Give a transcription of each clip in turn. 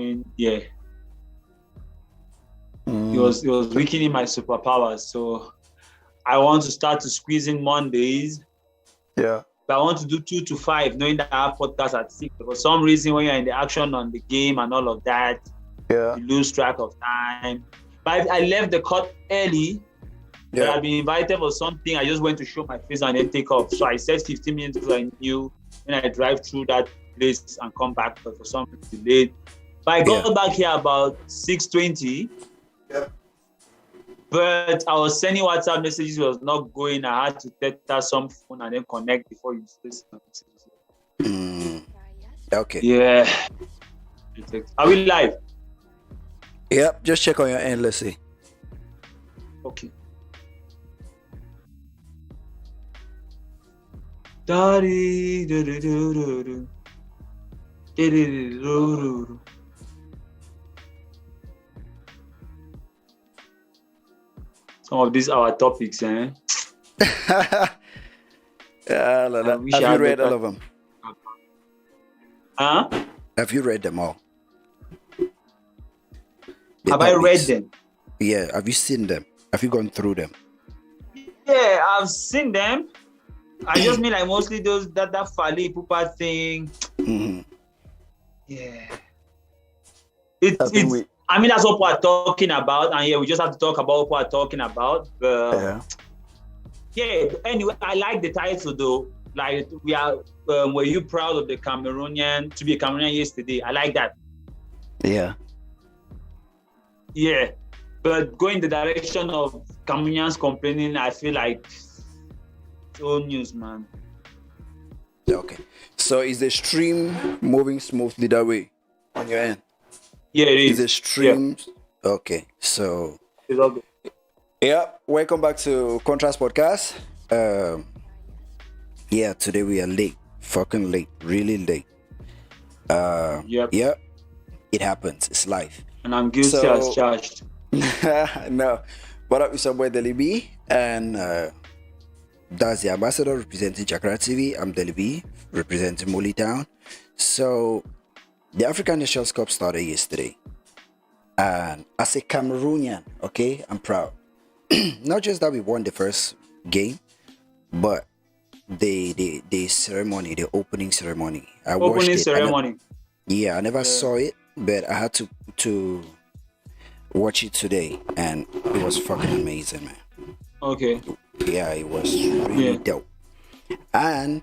mean, yeah, it was weakening my superpowers. So I want to start to squeeze in Mondays. Yeah. But I want to do 2 to 5, knowing that I have podcast at 6. For some reason, when you're in the action on the game and all of that, Yeah. you lose track of time. But I left the court early. But I've been invited for something. I just went to show my face and then take off. So I said 15 minutes because I knew when I drive through that place and come back, but for some reason delayed. But I got back here about 6:20. Yeah. But I was sending WhatsApp messages, it was not going. I had to test some phone and then connect before you listen. Okay. Yeah. Are we live? Yep. Just check on your end. Let's see. Okay. Daddy, do do do do do. Some of these are our topics, eh? Have you read all of them? Huh? Have you read them all? Have I read them? Yeah. Have you seen them? Have you gone through them? Yeah, I've seen them. I just mean like mostly those that Fally Ipupa thing. Mm-hmm. Yeah. It's I mean that's what we're talking about, and yeah, we just have to talk about what we're talking about. Yeah. Anyway, I like the title though. Like we are, were you proud of the Cameroonian to be a Cameroonian yesterday? I like that. Yeah. Yeah, but going the direction of Cameroonians complaining, I feel like it's old news, man. Okay. So is the stream moving smoothly that way on your end? Yeah, it is. Is the stream okay? So it's all good. Yeah, welcome back to Contrast Podcast. Yeah, today we are late, fucking late, really late. Yeah, it happens. It's life. And I'm guilty as charged. No, what up? It's your boy Deli B, and that's the ambassador representing Chakra TV. I'm Deli B, representing Moli Town. So the African Nations Cup started yesterday, and as a Cameroonian, okay, I'm proud. Not just that we won the first game, but the ceremony, the opening ceremony. I watched it. I never saw it, but I had to watch it today, and it was fucking amazing, man. Okay. Yeah, it was really dope. And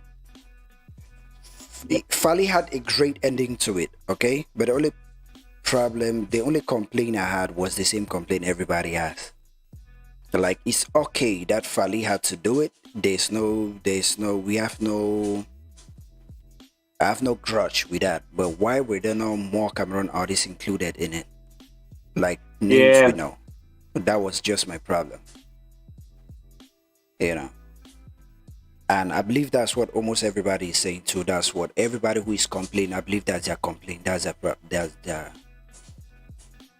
Fally had a great ending to it, okay? But the only complaint I had was the same complaint everybody has. Like, it's okay that Fally had to do it. I have no grudge with that. But why were there no more Cameroon artists included in it? Like, names we know. That was just my problem. You know. And I believe that's what almost everybody is saying too. That's what everybody who is complaining, I believe that's their complaint. That's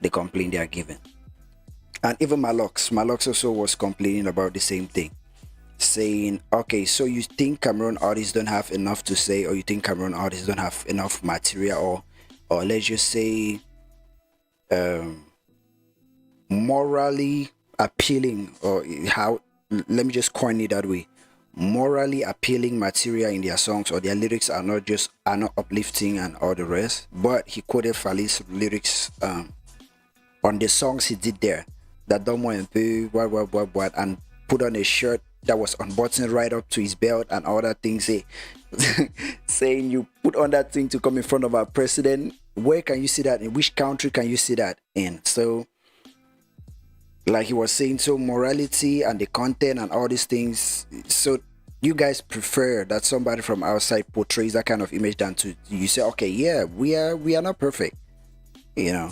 the complaint they are giving. And even Malox also was complaining about the same thing, saying, okay, so you think Cameroon artists don't have enough to say, or you think Cameroon artists don't have enough material, or let's just say morally appealing, or how, let me just coin it that way, morally appealing material in their songs, or their lyrics are not uplifting and all the rest. But he quoted Fally's lyrics on the songs he did there, that Domo and what, and put on a shirt that was unbuttoned right up to his belt and all that things, saying you put on that thing to come in front of our president. Where can you see that? In which country can you see that in? So, like he was saying, so morality and the content and all these things. So you guys prefer that somebody from outside portrays that kind of image than to you say, okay, yeah, we are not perfect, you know.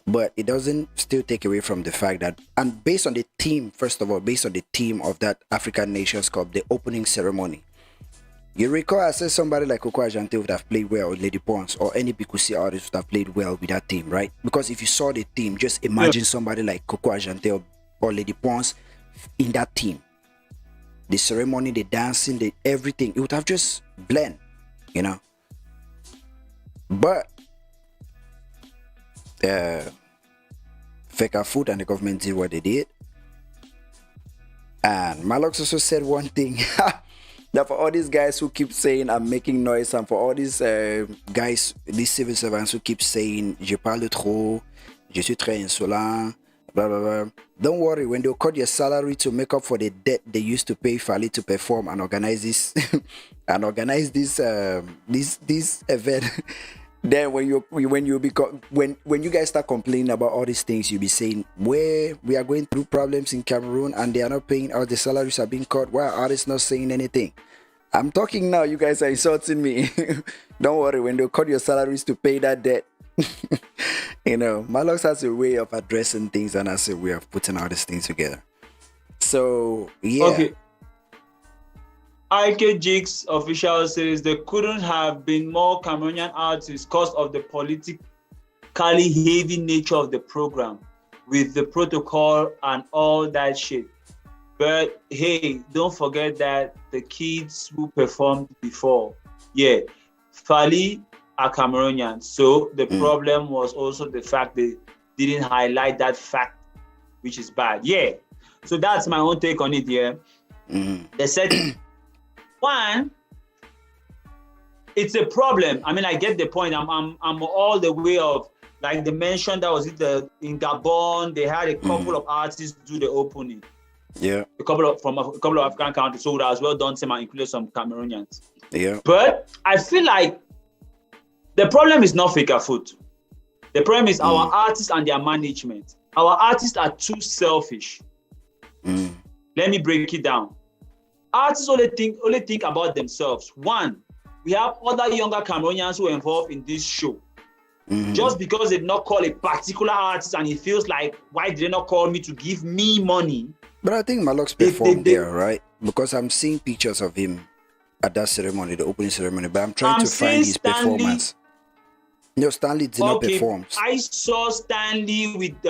But it doesn't still take away from the fact that, and based on the theme, first of all, based on the theme of that African Nations Cup, the opening ceremony, you recall I said somebody like Coco Ajante would have played well, or Lady Pons, or any Bikusi artist would have played well with that team, right? Because if you saw the team, just imagine somebody like Coco Ajante or Lady Pons in that team. The ceremony, the dancing, the everything, it would have just blend, you know. But Feka Food and the government did what they did. And Malox also said one thing that for all these guys who keep saying I'm making noise, and for all these guys, these civil servants who keep saying je parle trop, je suis très insolent, blah blah blah. Don't worry, when they cut your salary to make up for the debt they used to pay Fally to perform and organize this this event. Then when you guys start complaining about all these things, you'll be saying, where we are going through problems in Cameroon and they are not paying out, the salaries are being cut. Why are artists not saying anything? I'm talking now, you guys are insulting me. Don't worry, when they cut your salaries to pay that debt. Malox has a way of addressing things and has a way of putting all these things together. So yeah. Okay. IK Jigs official says there couldn't have been more Cameroonian artists because of the politically heavy nature of the program with the protocol and all that shit. But hey, don't forget that the kids who performed before, Fally are Cameroonian. So the problem was also the fact they didn't highlight that fact, which is bad. Yeah. So that's my own take on it. Yeah. They said, one, it's a problem. I mean, I get the point. I'm all the way of, like they mentioned, that was it in Gabon, they had a couple of artists do the opening. Yeah. From a couple of African countries, so that as well done same and included some Cameroonians. Yeah. But I feel like the problem is not Feka Food. The problem is our artists and their management. Our artists are too selfish. Let me break it down. Artists only think about themselves. One, we have other younger Cameroonians who are involved in this show. Just because they did not call a particular artist and he feels like, why did they not call me to give me money? But I think Malox performed there, right? Because I'm seeing pictures of him at that ceremony, the opening ceremony, but I'm trying to find his performance. No, Stanley did not perform. I saw Stanley with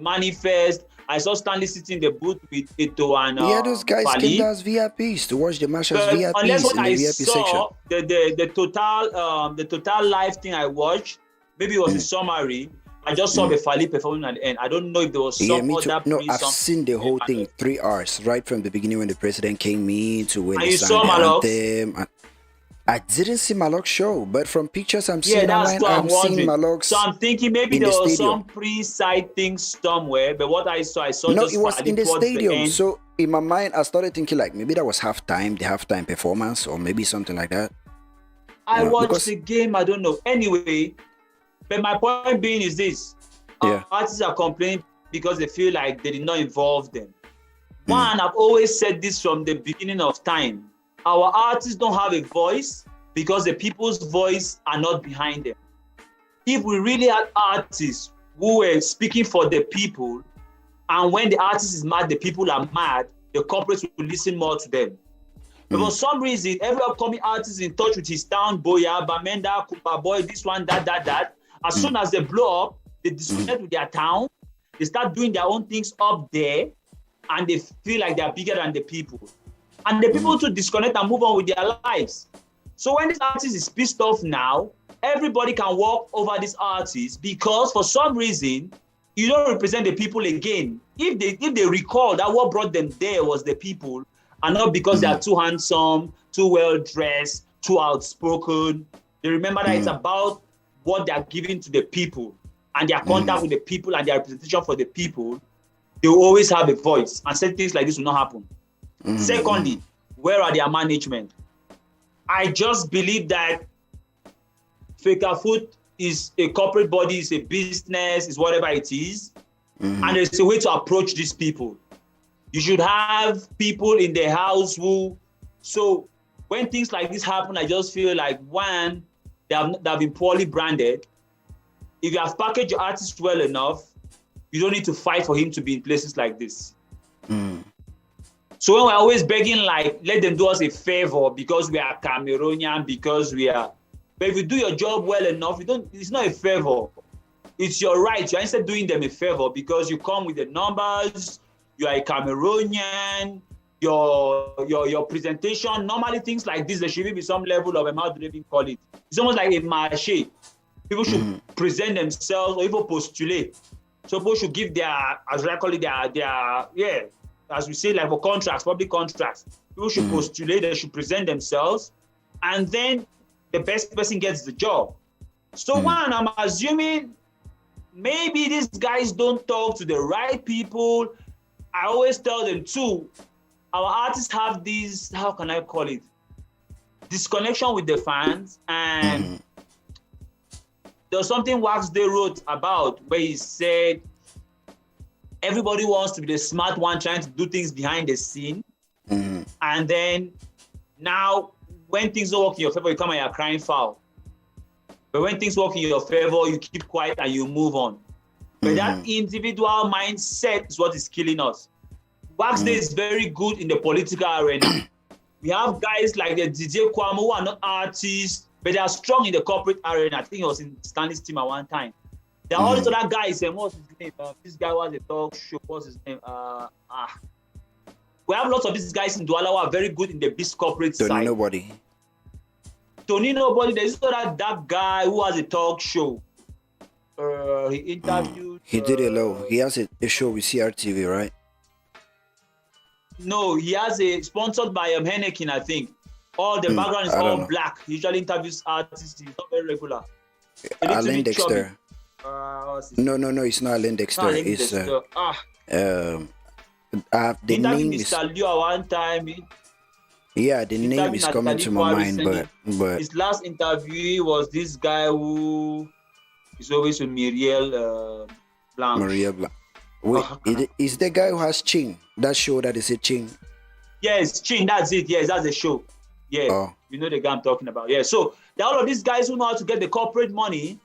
Manifest. I saw Stanley sitting in the booth with Ito and those guys came down as VIPs to watch the match as VIPs in the VIP section. The total live thing I watched, maybe it was a summary. I just saw the Fally performing at the end. I don't know if there was some other. No, I've seen the whole thing, 3 hours, right from the beginning when the president came in to when and they you sang saw the Malox? anthem. I didn't see Malox show, but from pictures I'm seeing that's online, what I'm seeing Malox. So I'm thinking maybe there was some pre-side thing somewhere, but what I saw no, just it was Fally in the stadium. The so in my mind, I started thinking like maybe that was the halftime performance, or maybe something like that. I watched the game, I don't know. Anyway, but my point being is this. Artists are complaining because they feel like they did not involve them. One, I've always said this from the beginning of time. Our artists don't have a voice because the people's voice are not behind them. If we really had artists who were speaking for the people, and when the artist is mad, the people are mad, the corporates will listen more to them. But for some reason, every upcoming artist is in touch with his town, Boya, Bamenda, Kumba Boy, this one, that. As soon as they blow up, they disconnect with their town, they start doing their own things up there, and they feel like they're bigger than the people. And the people to disconnect and move on with their lives. So when this artist is pissed off now, everybody can walk over this artist because for some reason, you don't represent the people again. If they recall that what brought them there was the people, and not because they are too handsome, too well-dressed, too outspoken. They remember that it's about what they are giving to the people and their contact with the people and their representation for the people. They will always have a voice, and certain things like this will not happen. Secondly, where are their management? I just believe that Feka Food is a corporate body, is a business, is whatever it is. And there's a way to approach these people. You should have people in the house so when things like this happen, I just feel like, one, they have been poorly branded. If you have packaged your artist well enough, you don't need to fight for him to be in places like this. So when we're always begging, like, let them do us a favor because we are Cameroonian, because we are... But if you do your job well enough, it's not a favor. It's your right. You're instead doing them a favor because you come with the numbers, you are a Cameroonian, your presentation, normally things like this, there should be some level of, how do they even call it? It's almost like a marché. People should present themselves or even postulate. So people should give their, as I call it, as we say, like for contracts, public contracts. People should postulate, they should present themselves, and then the best person gets the job. So one, I'm assuming maybe these guys don't talk to the right people. I always tell them too, our artists have these, how can I call it, disconnection with the fans. And there's something Wax Day wrote about where he said, everybody wants to be the smart one trying to do things behind the scene. And then now when things don't work in your favor, you come and you're crying foul. But when things work in your favor, you keep quiet and you move on. But that individual mindset is what is killing us. Wax Day is very good in the political arena. We have guys like the DJ Kwame who are not artists, but they are strong in the corporate arena. I think he was in Stanley's team at one time. There are all these other guys, and what's his name? This guy was a talk show. What's his name? We have lots of these guys in Douala who are very good in the biz corporate side. Tony Nobody. There's that guy who has a talk show. He interviewed. He did it low. He has a show with CRTV, right? No, he has a sponsored by Henneken, I think. All the background is all black. He usually interviews artists. He's not very regular. Alain Dexter. No, it's not Alain Dexter. It's the name is Mr. Liu at one time. The name is coming to my mind, but his last interview was this guy who is always with Muriel Blanc. Wait, is the guy who has Ching? That show that is a Ching? Yes, Ching, that's it. Yes, that's the show. Yeah, you know the guy I'm talking about. Yeah, so there are all of these guys who know how to get the corporate money.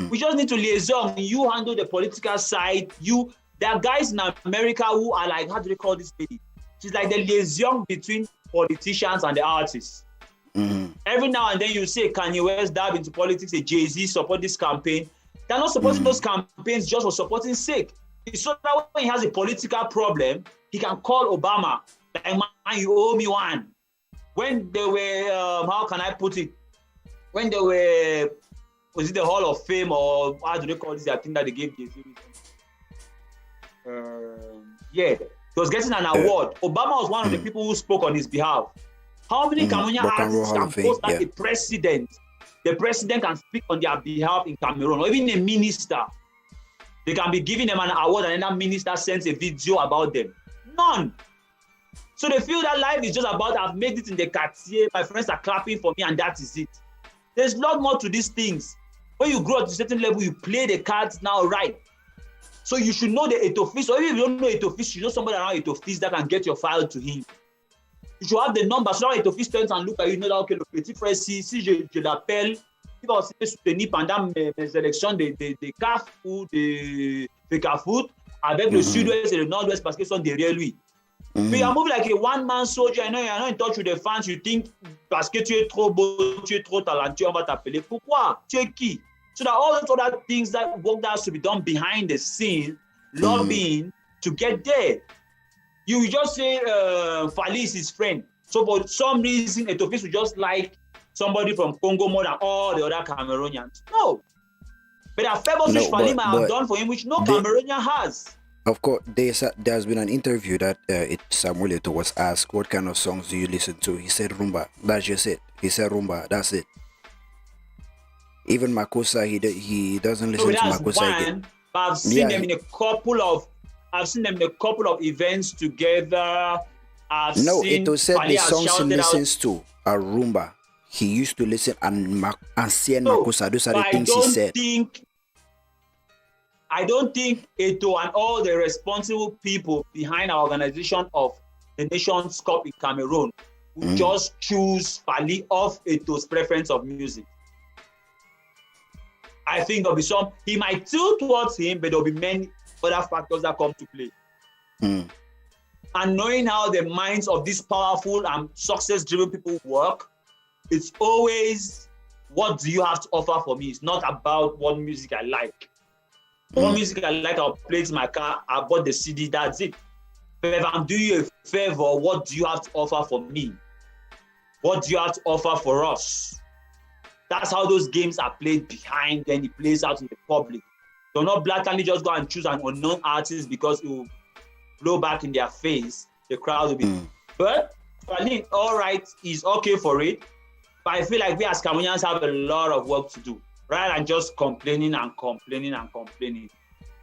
We just need to liaison. You handle the political side. There are guys in America who are like, how do they call this lady? She's like the liaison between politicians and the artists. Every now and then you say Kanye West dab into politics, a Jay-Z support this campaign. They're not supporting those campaigns just for supporting sake. It's so that when he has a political problem, he can call Obama. Like, man, you owe me one. When they were, how can I put it? When they were, was it the Hall of Fame or how do they call this? I think that they gave Jay-Z. He was getting an award. Obama was one of the people who spoke on his behalf. How many Cameroonian artists can post that the president can speak on their behalf in Cameroon, or even a minister? They can be giving them an award and then that minister sends a video about them. None. So they feel that life is just about, I've made it in the quartier, my friends are clapping for me and that is it. There's a lot more to these things. When you grow at a certain level, you play the cards now right. So you should know the Etofis, or even if you don't know Etofis, you know somebody around Etofis that can get your file to him. You should have the number. So now Etofis turns and look at you, know that, okay, le petit frère, si je l'appelle, il va aussi me soutenir pendant mes élections de CAF ou de FECAFOOT avec le Sud-Ouest et le Nord-Ouest parce qu'ils sont derrière lui. But you move like a one-man soldier. I know you're not in touch with the fans. You think parce que tu es trop beau, tu es trop talentueux, on va t'appeler. Pourquoi? Tu es qui? So that all those other things that work that has to be done behind the scene, lobbying to get there. You just say Fally is his friend. So for some reason, Etofis would just like somebody from Congo more than all the other Cameroonians. No. But there are favors which Fally might have done for him, which no Cameroonian has. Of course, there's been an interview that Samuel Eto'o was asked, what kind of songs do you listen to? He said rumba. That's just it. He said rumba. That's it. Even Makosa, he doesn't listen to Makosa. I've seen them in a couple of events together. Eto'o said the songs he listens to are rumba. He used to listen and Makosa. Those are the things he said. I don't think Eto'o and all the responsible people behind our organization of the Nations Cup in Cameroon would just choose Fally off Eto'o's preference of music. I think there'll be some, he might tilt towards him, but there'll be many other factors that come to play. And knowing how the minds of these powerful and success-driven people work, it's always, what do you have to offer for me? It's not about what music I like. What music I like, I'll play it in my car, I bought the CD, that's it. But if I'm doing you a favor, what do you have to offer for me? What do you have to offer for us? That's how those games are played behind, then it plays out in the public. So not blatantly just go and choose an unknown artist because it will blow back in their face. The crowd will be. But I think all right is okay for it. But I feel like we as Cameroonians have a lot of work to do, rather than just complaining and complaining and complaining.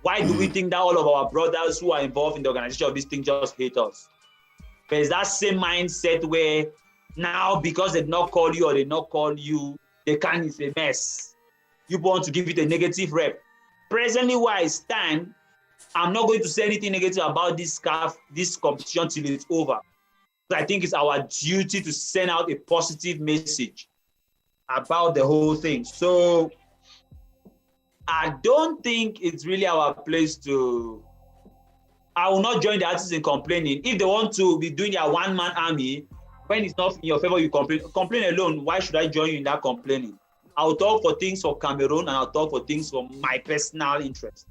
Why do we think that all of our brothers who are involved in the organization of this thing just hate us? There's that same mindset where now because they did not call you or they not call you, the can is a mess. You want to give it a negative rep. Presently where I stand, I'm not going to say anything negative about this competition till it's over. So I think it's our duty to send out a positive message about the whole thing. So I don't think it's really our place to. I will not join the artists in complaining. If they want to be doing their one-man army, when it's not in your favor, you complain. Complain alone. Why should I join you in that complaining? I'll talk for things for Cameroon and I'll talk for things for my personal interest,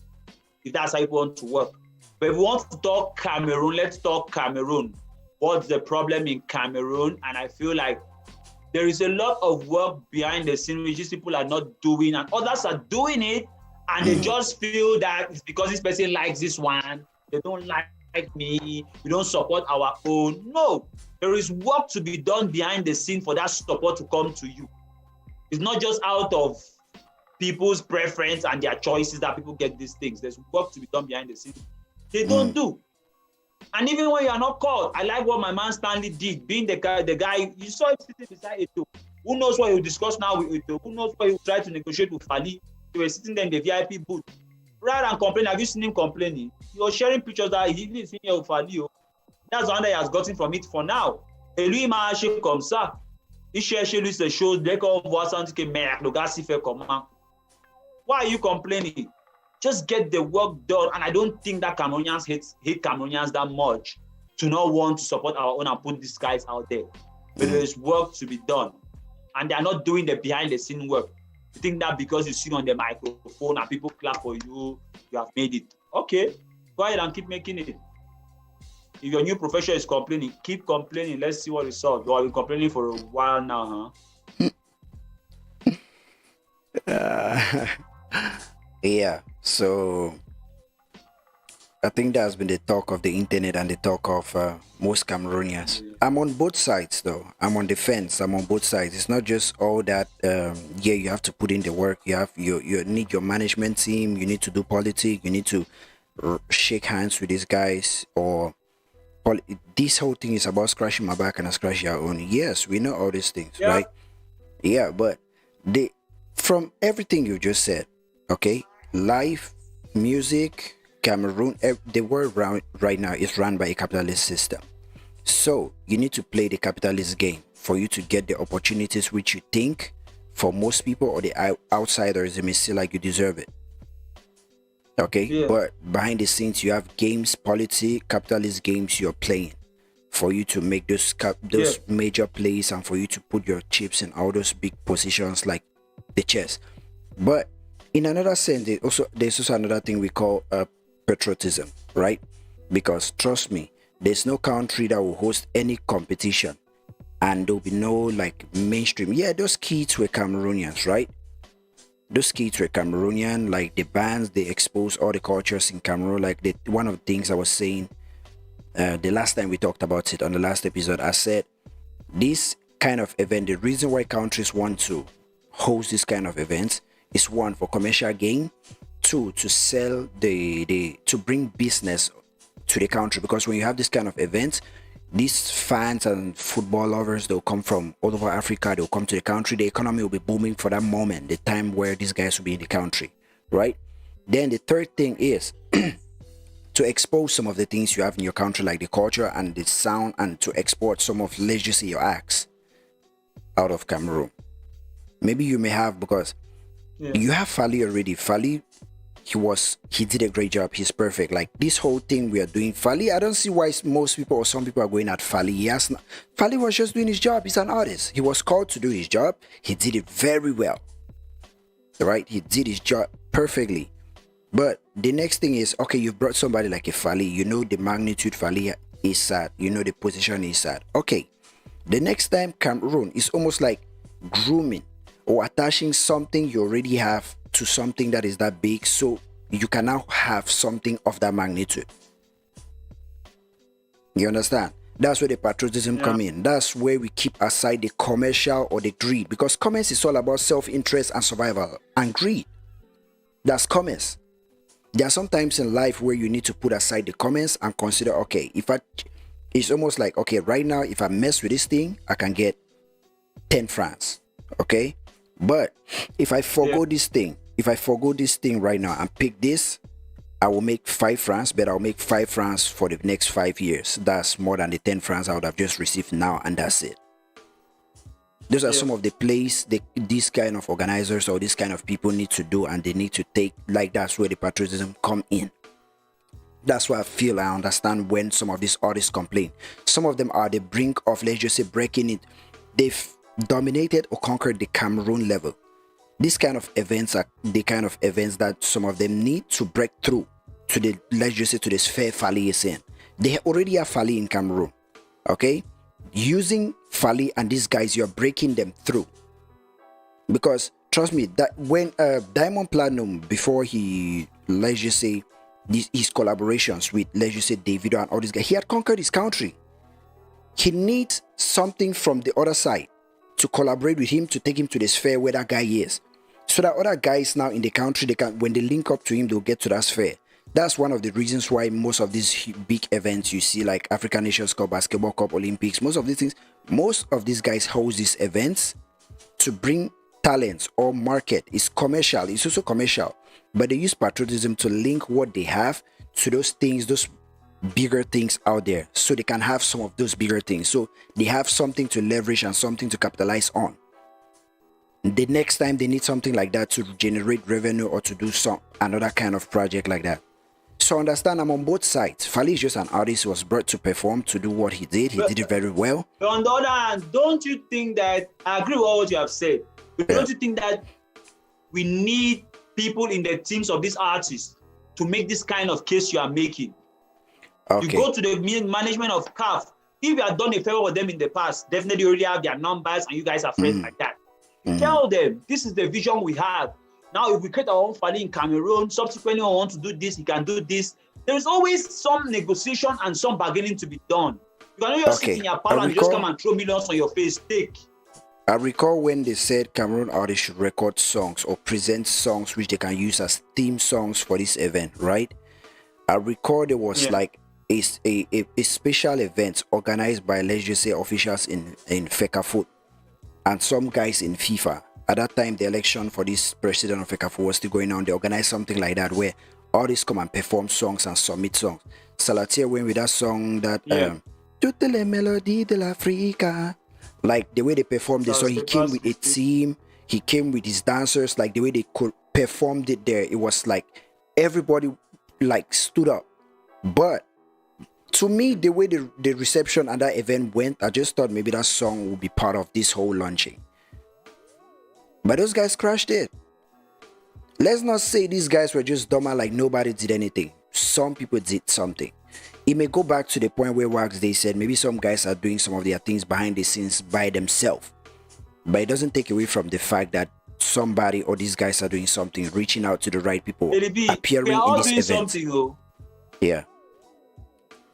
if that's how you want to work. But if we want to talk Cameroon, let's talk Cameroon. What's the problem in Cameroon? And I feel like there is a lot of work behind the scene which these people are not doing, and others are doing it, and they just feel that it's because this person likes this one, they don't like me, we don't support our own. No, there is work to be done behind the scene for that support to come to you. It's not just out of people's preference and their choices that people get these things. There's work to be done behind the scenes. They don't do. And even when you are not called, I like what my man Stanley did, being the guy, you saw him sitting beside Eto. Who knows what he'll discuss now with Eto? Who knows what he'll try to negotiate with Fally? They were sitting there in the VIP booth. Rather than complaining, have you seen him complaining? He was sharing pictures that he didn't see here with Fally. That's the one that he has gotten from it for now. Et lui, il m'a acheté comme ça. Il cherche lui ces choses, dès qu'on voit ça, on dit que merde, le gars s'y fait comment? Why are you complaining? Just get the work done. And I don't think that Cameroonians hate Cameroonians that much to not want to support our own and put these guys out there. But there is work to be done. And they are not doing the behind the scene work. You think that because you sing on the microphone and people clap for you, you have made it. Okay, go ahead and keep making it. If your new profession is complaining, keep complaining. Let's see what results. You have been complaining for a while now, huh? Yeah, so I think that's been the talk of the internet and the talk of most Cameroonians. I'm on both sides though. I'm on the fence. I'm on both sides. It's not just all that. Yeah, you have to put in the work. You need your management team. You need to do politics. You need to shake hands with these guys. Or this whole thing is about scratching my back and I scratch your own. Yes, we know all these things, right? Yeah, but from everything you just said, okay, life, music, Cameroon, the world right now is run by a capitalist system. So you need to play the capitalist game for you to get the opportunities which you think for most people or the outsiders, they may see like you deserve it. Okay, but behind the scenes you have games, politics, capitalist games you're playing for you to make those major plays and for you to put your chips in all those big positions like the chess. But in another sense, there's also another thing we call patriotism, right? Because trust me, there's no country that will host any competition and there'll be no like mainstream. Yeah, those kids were Cameroonians, right? Those kids were Cameroonian, like the bands, they expose all the cultures in Cameroon. Like one of the things I was saying the last time we talked about it on the last episode, I said this kind of event, the reason why countries want to host this kind of events is one, for commercial gain, two, to sell to bring business to the country. Because when you have this kind of events, these fans and football lovers, they'll come from all over Africa, they'll come to the country, the economy will be booming for that moment, the time where these guys will be in the country, right? Then the third thing is to expose some of the things you have in your country, like the culture and the sound, and to export some of legacy or acts out of Cameroon. Maybe you may have, because you have Fally already. Fally, he did a great job. He's perfect. Like this whole thing we are doing, Fally, I don't see why most people or some people are going at Fally. Fally was just doing his job. He's an artist. He was called to do his job. He did it very well. Right? He did his job perfectly. But the next thing is, okay, you've brought somebody like a Fally. You know the magnitude Fally is at. You know the position he's at. Okay. The next time Cameroon is almost like grooming or attaching something you already have to something that is that big, so you can now have something of that magnitude. You understand? That's where the patriotism come in. That's where we keep aside the commercial or the greed, because commerce is all about self-interest and survival, and greed, that's commerce. There are some times in life where you need to put aside the commerce and consider, okay, it's almost like, okay, right now if I mess with this thing, I can get 10 francs, okay? But if I forgo this thing, right now and pick this, I will make 5 francs, but I'll make 5 francs for the next 5 years. That's more than the 10 francs I would have just received now, and that's it. Those are some of the plays these kind of organizers or these kind of people need to do, and they need to take, like, that's where the patriotism come in. That's why I understand when some of these artists complain. Some of them are the brink of, let's just say, breaking it. They've dominated or conquered the Cameroon level. These kind of events are the kind of events that some of them need to break through to the, let's just say, to the sphere Fally is in. They already have Fally in Cameroon, okay? Using Fally and these guys, you're breaking them through. Because trust me, that when Diamond Platinum, before he, let's just say, his collaborations with, let's just say, Davido and all these guys, he had conquered his country. He needs something from the other side to collaborate with him, to take him to the sphere where that guy is, so that other guys now in the country, they can, when they link up to him, they'll get to that sphere. That's one of the reasons why most of these big events you see, like African Nations Cup, Basketball Cup, Olympics, most of these things, most of these guys host these events to bring talents or market. It's commercial, it's also commercial, but they use patriotism to link what they have to those things, those bigger things out there, so they can have some of those bigger things, so they have something to leverage and something to capitalize on. The next time they need something like that to generate revenue or to do another kind of project like that. So understand, I'm on both sides. Fally is just an artist who was brought to perform, to do what he did. He did it very well. But on the other hand, don't you think that, I agree with what you have said, but don't you think that we need people in the teams of these artists to make this kind of case you are making? Okay. You go to the management of CAF. If you have done a favor with them in the past, definitely you already have their numbers and you guys are friends like that. Tell them, this is the vision we have. Now, if we create our own Fally in Cameroon, subsequently we want to do this, you can do this. There is always some negotiation and some bargaining to be done. You cannot just sit in your parlor and just come and throw millions on your face. Take. I recall when they said Cameroon artists should record songs or present songs which they can use as theme songs for this event, right? I recall there was like a special event organized by, let's just say, officials in FECAFOOT and some guys in FIFA. At that time, the election for this president of FECAFOOT was still going on. They organized something like that where artists come and perform songs and submit songs. Salatier went with that song that Toutes les mélodies de l'Afrique. Like the way they performed the song, he came with a team, he came with his dancers, like the way they performed it there, it was like everybody like stood up. But to me, the way the reception and that event went, I just thought maybe that song would be part of this whole launching. But those guys crashed it. Let's not say these guys were just dumber, like nobody did anything. Some people did something. It may go back to the point where Wax they said maybe some guys are doing some of their things behind the scenes by themselves. But it doesn't take away from the fact that somebody or these guys are doing something, reaching out to the right people, appearing in this event. Yeah.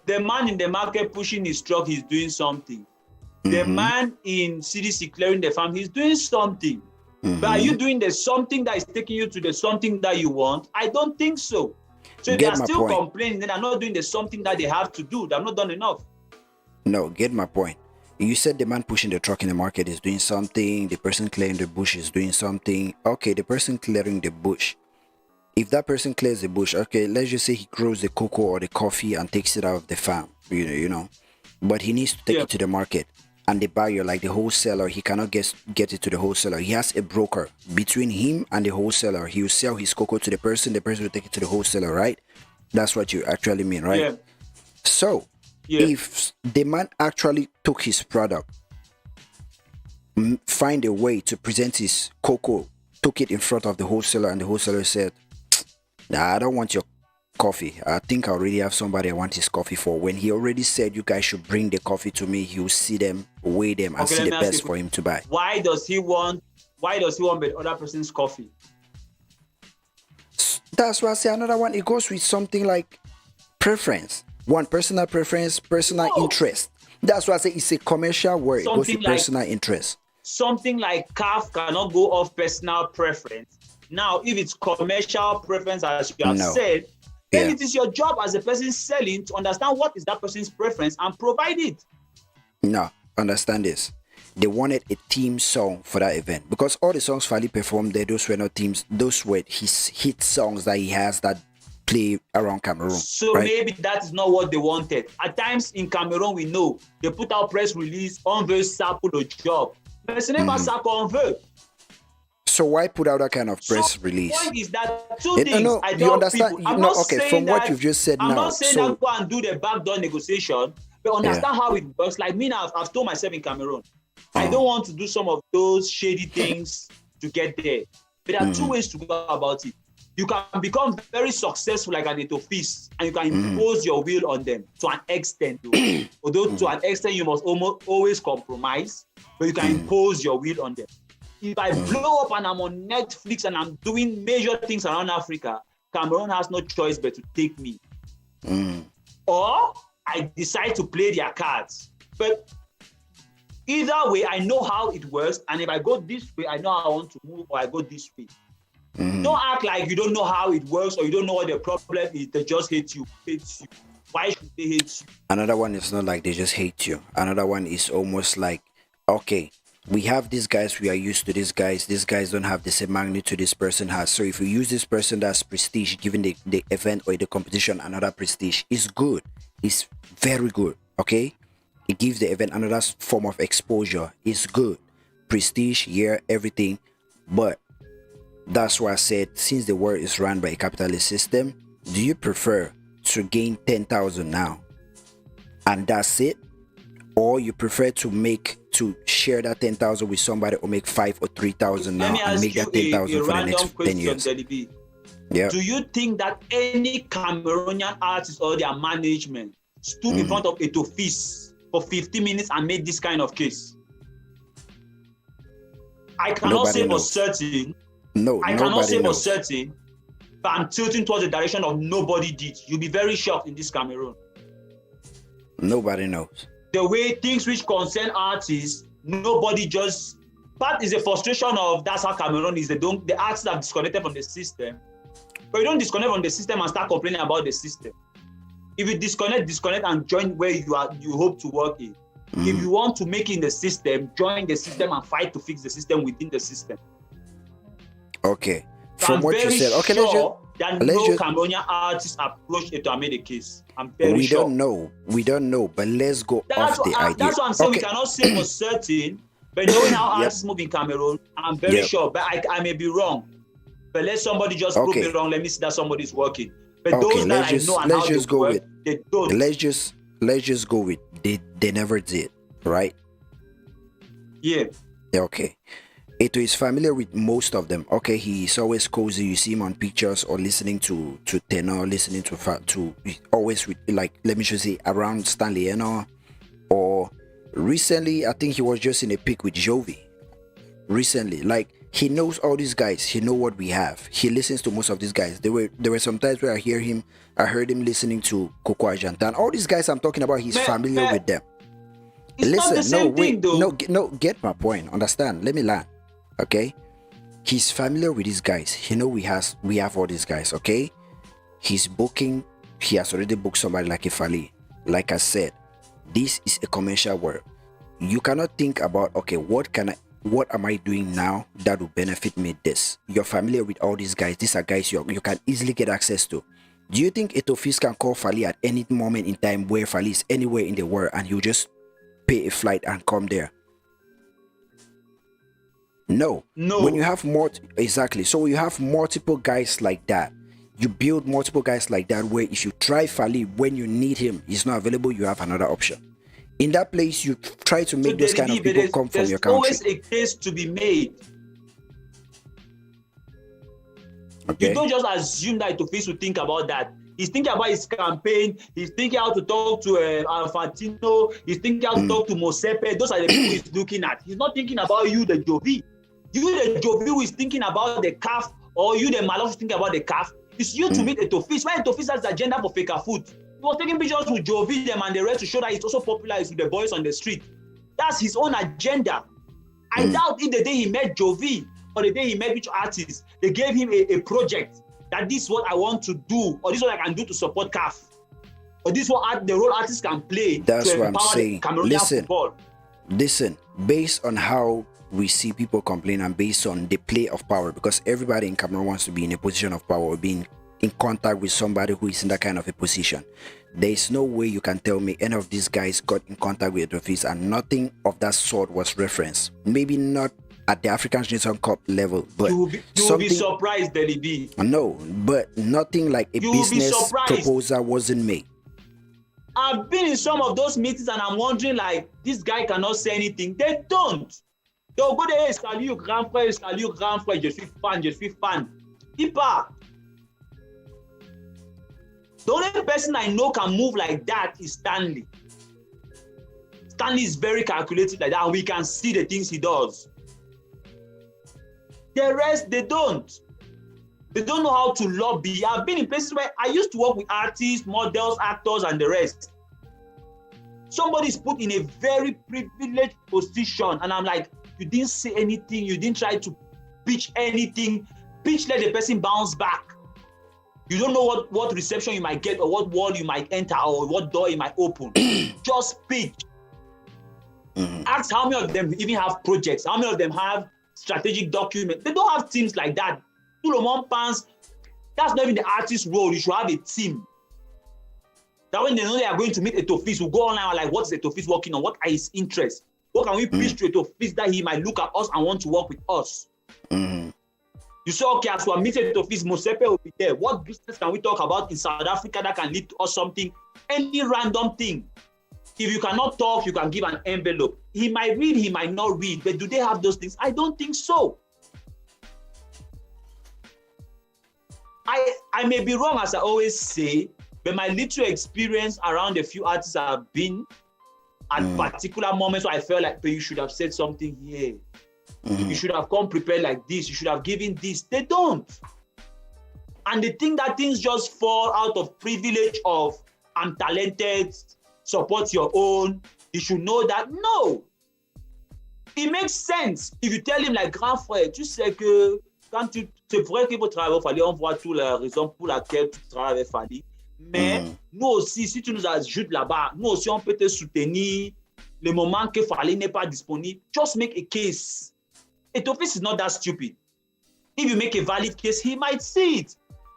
The man in the market pushing his truck, he's doing something. The man in CDC clearing the farm, he's doing something. But are you doing the something that is taking you to the something that you want? I don't think so. So if they're still complaining, then they're not doing the something that they have to do. They've not done enough. No, get my point. You said the man pushing the truck in the market is doing something. The person clearing the bush is doing something. Okay, the person clearing the bush. If that person clears the bush, okay, let's just say he grows the cocoa or the coffee and takes it out of the farm, you know. But he needs to take it to the market. And the buyer, like the wholesaler, he cannot get it to the wholesaler. He has a broker between him and the wholesaler. He will sell his cocoa to the person will take it to the wholesaler, right? That's what you actually mean, right? Yeah. So, if the man actually took his product, find a way to present his cocoa, took it in front of the wholesaler, and the wholesaler said, nah, I don't want your coffee. I think I already have somebody I want his coffee for. When he already said you guys should bring the coffee to me, he will see them, weigh them, and see the best for him to buy. Why does he want Why does he want the other person's coffee? That's why I say another one. It goes with something like preference. One, personal preference, personal interest. That's why I say it's a commercial word. It goes with personal interest. Something like CAF cannot go off personal preference. Now, if it's commercial preference, as you have said, then it is your job as a person selling to understand what is that person's preference and provide it. No, understand this. They wanted a theme song for that event because all the songs Fally performed there, those were not themes. Those were his hit songs that he has that play around Cameroon. So maybe that is not what they wanted. At times in Cameroon, we know they put out press release on veut ça pour le job. Mais ce n'est pas ça qu'on veut. So why put out that kind of press release? The point is that two things no, I you tell understand? people. From what you've just said I'm now. not saying that go and do the backdoor negotiation, but understand how it works. Like me now, I've told myself in Cameroon, I don't want to do some of those shady things to get there. But there are two ways to go about it. You can become very successful like an Etofis, and you can impose your will on them to an extent. Although to an extent you must always compromise, but you can impose your will on them. If I blow up and I'm on Netflix and I'm doing major things around Africa, Cameroon has no choice but to take me. Or I decide to play their cards. But either way, I know how it works, and if I go this way, I know how I want to move, or I go this way. Don't act like you don't know how it works or you don't know what the problem is. They just hate you. Why should they hate you? Another one is not like they just hate you. Another one is almost like, okay, we have these guys, we are used to these guys. These guys don't have the same magnitude this person has. So if we use this person that's prestige, giving the event or the competition another prestige, it's good. It's very good, okay? It gives the event another form of exposure. It's good. Prestige, everything. But that's why I said, since the world is run by a capitalist system, do you prefer to gain 10,000 now and that's it? Or you prefer to share that 10,000 with somebody or make 5 or 3,000 now and make that 10,000 for the next 10 years? Yeah. Do you think that any Cameroonian artist or their management stood in front of a Etofis for 50 minutes and made this kind of case? I cannot say for certain. I cannot say for certain, but I'm tilting towards the direction of nobody did. You'll be very shocked in this Cameroon. Nobody knows. The way things which concern artists, nobody just. Part is a frustration of that's how Cameroon is. The artists are disconnected from the system. But you don't disconnect from the system and start complaining about the system. If you disconnect and join where you hope to work in. If you want to make it in the system, join the system and fight to fix the system within the system. Okay. So From what you said, okay, no Cameroonian artists approached it to make a case. I'm very sure. We don't know, but let's go off the idea. That's what I'm saying. We cannot say for certain, but knowing how artists move in Cameroon, I'm very sure. But I may be wrong. But let somebody just prove me wrong. Let me see that somebody's working. But those that I know and how they work, they don't. Let's just go with they never did, right? Yeah. Okay. Eto is familiar with most of them. Okay, he's always cozy. You see him on pictures or listening to tenor, listening to always with, like, let me just say, around Stanley or recently I think he was just in a pic with Jovi. Recently, like, he knows all these guys. He know what we have. He listens to most of these guys. There were some times where I heard him listening to Coco Ajantan. All these guys I'm talking about, he's familiar with them. Listen, get my point. Understand? Let me learn. Okay, he's familiar with these guys. He know we have all these guys. Okay, he has already booked somebody like a Fally. Like I said, this is a commercial world. You cannot think about, okay, what am I doing now that will benefit me? This, you're familiar with all these guys. These are guys you can easily get access to. Do you think Etofis can call Fally at any moment in time where Fally is anywhere in the world and you just pay a flight and come there? No. When you have so you have multiple guys like that. You build multiple guys like that where if you try Fally when you need him, he's not available, you have another option. In that place, you try to make those kind of people come from your country. There's always a case to be made. Okay. You don't just assume that Etofis will think about that. He's thinking about his campaign. He's thinking how to talk to Alfantino. He's thinking how to talk to Mosepe. Those are the people he's looking at. He's not thinking about you, the Jovi. You, the Jovi who is thinking about the calf, or you, the Malo who is thinking about the calf, it's you to meet Etofis. Why Etofis has the agenda for Fake Food? He was taking pictures with Jovi, them, and the rest to show that he's also popular with the boys on the street. That's his own agenda. I doubt if the day he met Jovi or the day he met which artist, they gave him a project that this is what I want to do, or this is what I can do to support CAF, or this is what the role artists can play. That's to what I'm saying. Cameroonian football. Listen, based on how we see people complain and based on the play of power, because everybody in Cameroon wants to be in a position of power or being in contact with somebody who is in that kind of a position. There is no way you can tell me any of these guys got in contact with Etofis and nothing of that sort was referenced. Maybe not at the African Nation Cup level, but you will be surprised, Deli B. No, but nothing like a business proposal wasn't made. I've been in some of those meetings and I'm wondering, like, this guy cannot say anything. They don't. They'll go there, salut grand frère, je suis fan. Ipupa. The only person I know can move like that is Stanley. Stanley is very calculated like that, and we can see the things he does. The rest, they don't. They don't know how to lobby. I've been in places where I used to work with artists, models, actors, and the rest. Somebody's put in a very privileged position, and I'm like, you didn't say anything, you didn't try to pitch anything. Pitch, let the person bounce back. You don't know what reception you might get, or what wall you might enter, or what door you might open. Just pitch. Ask how many of them even have projects, how many of them have strategic documents. They don't have teams like that. Tout le monde pense, that's not even the artist's role. You should have a team. That when they know they are going to meet Etofis, we'll go online like, what's Etofis working on? What are his interests? What can we pitch to Etofis that he might look at us and want to work with us? You say, okay, as we are meeting Etofis, Mosepe will be there. What business can we talk about in South Africa that can lead to us something? Any random thing. If you cannot talk, you can give an envelope. He might read, he might not read, but do they have those things? I don't think so. I may be wrong, as I always say, but my little experience around a few artists I've been at particular moments where I felt like, but you should have said something here. You should have come prepared like this. You should have given this. They don't. And they think that things just fall out of privilege of, I'm talented, support your own. You should know that. No. It makes sense. If you tell him like, grand frère, tu sais que c'est vrai qu'il faut travailler avec Fally, on voit toutes les raisons pour lesquelles tu travailles avec Fally. Mais nous aussi, si tu nous ajoutes là-bas, nous aussi, on peut te soutenir le moment que Fally n'est pas disponible. Just make a case. Etofis is not that stupid. If you make a valid case, he might see it.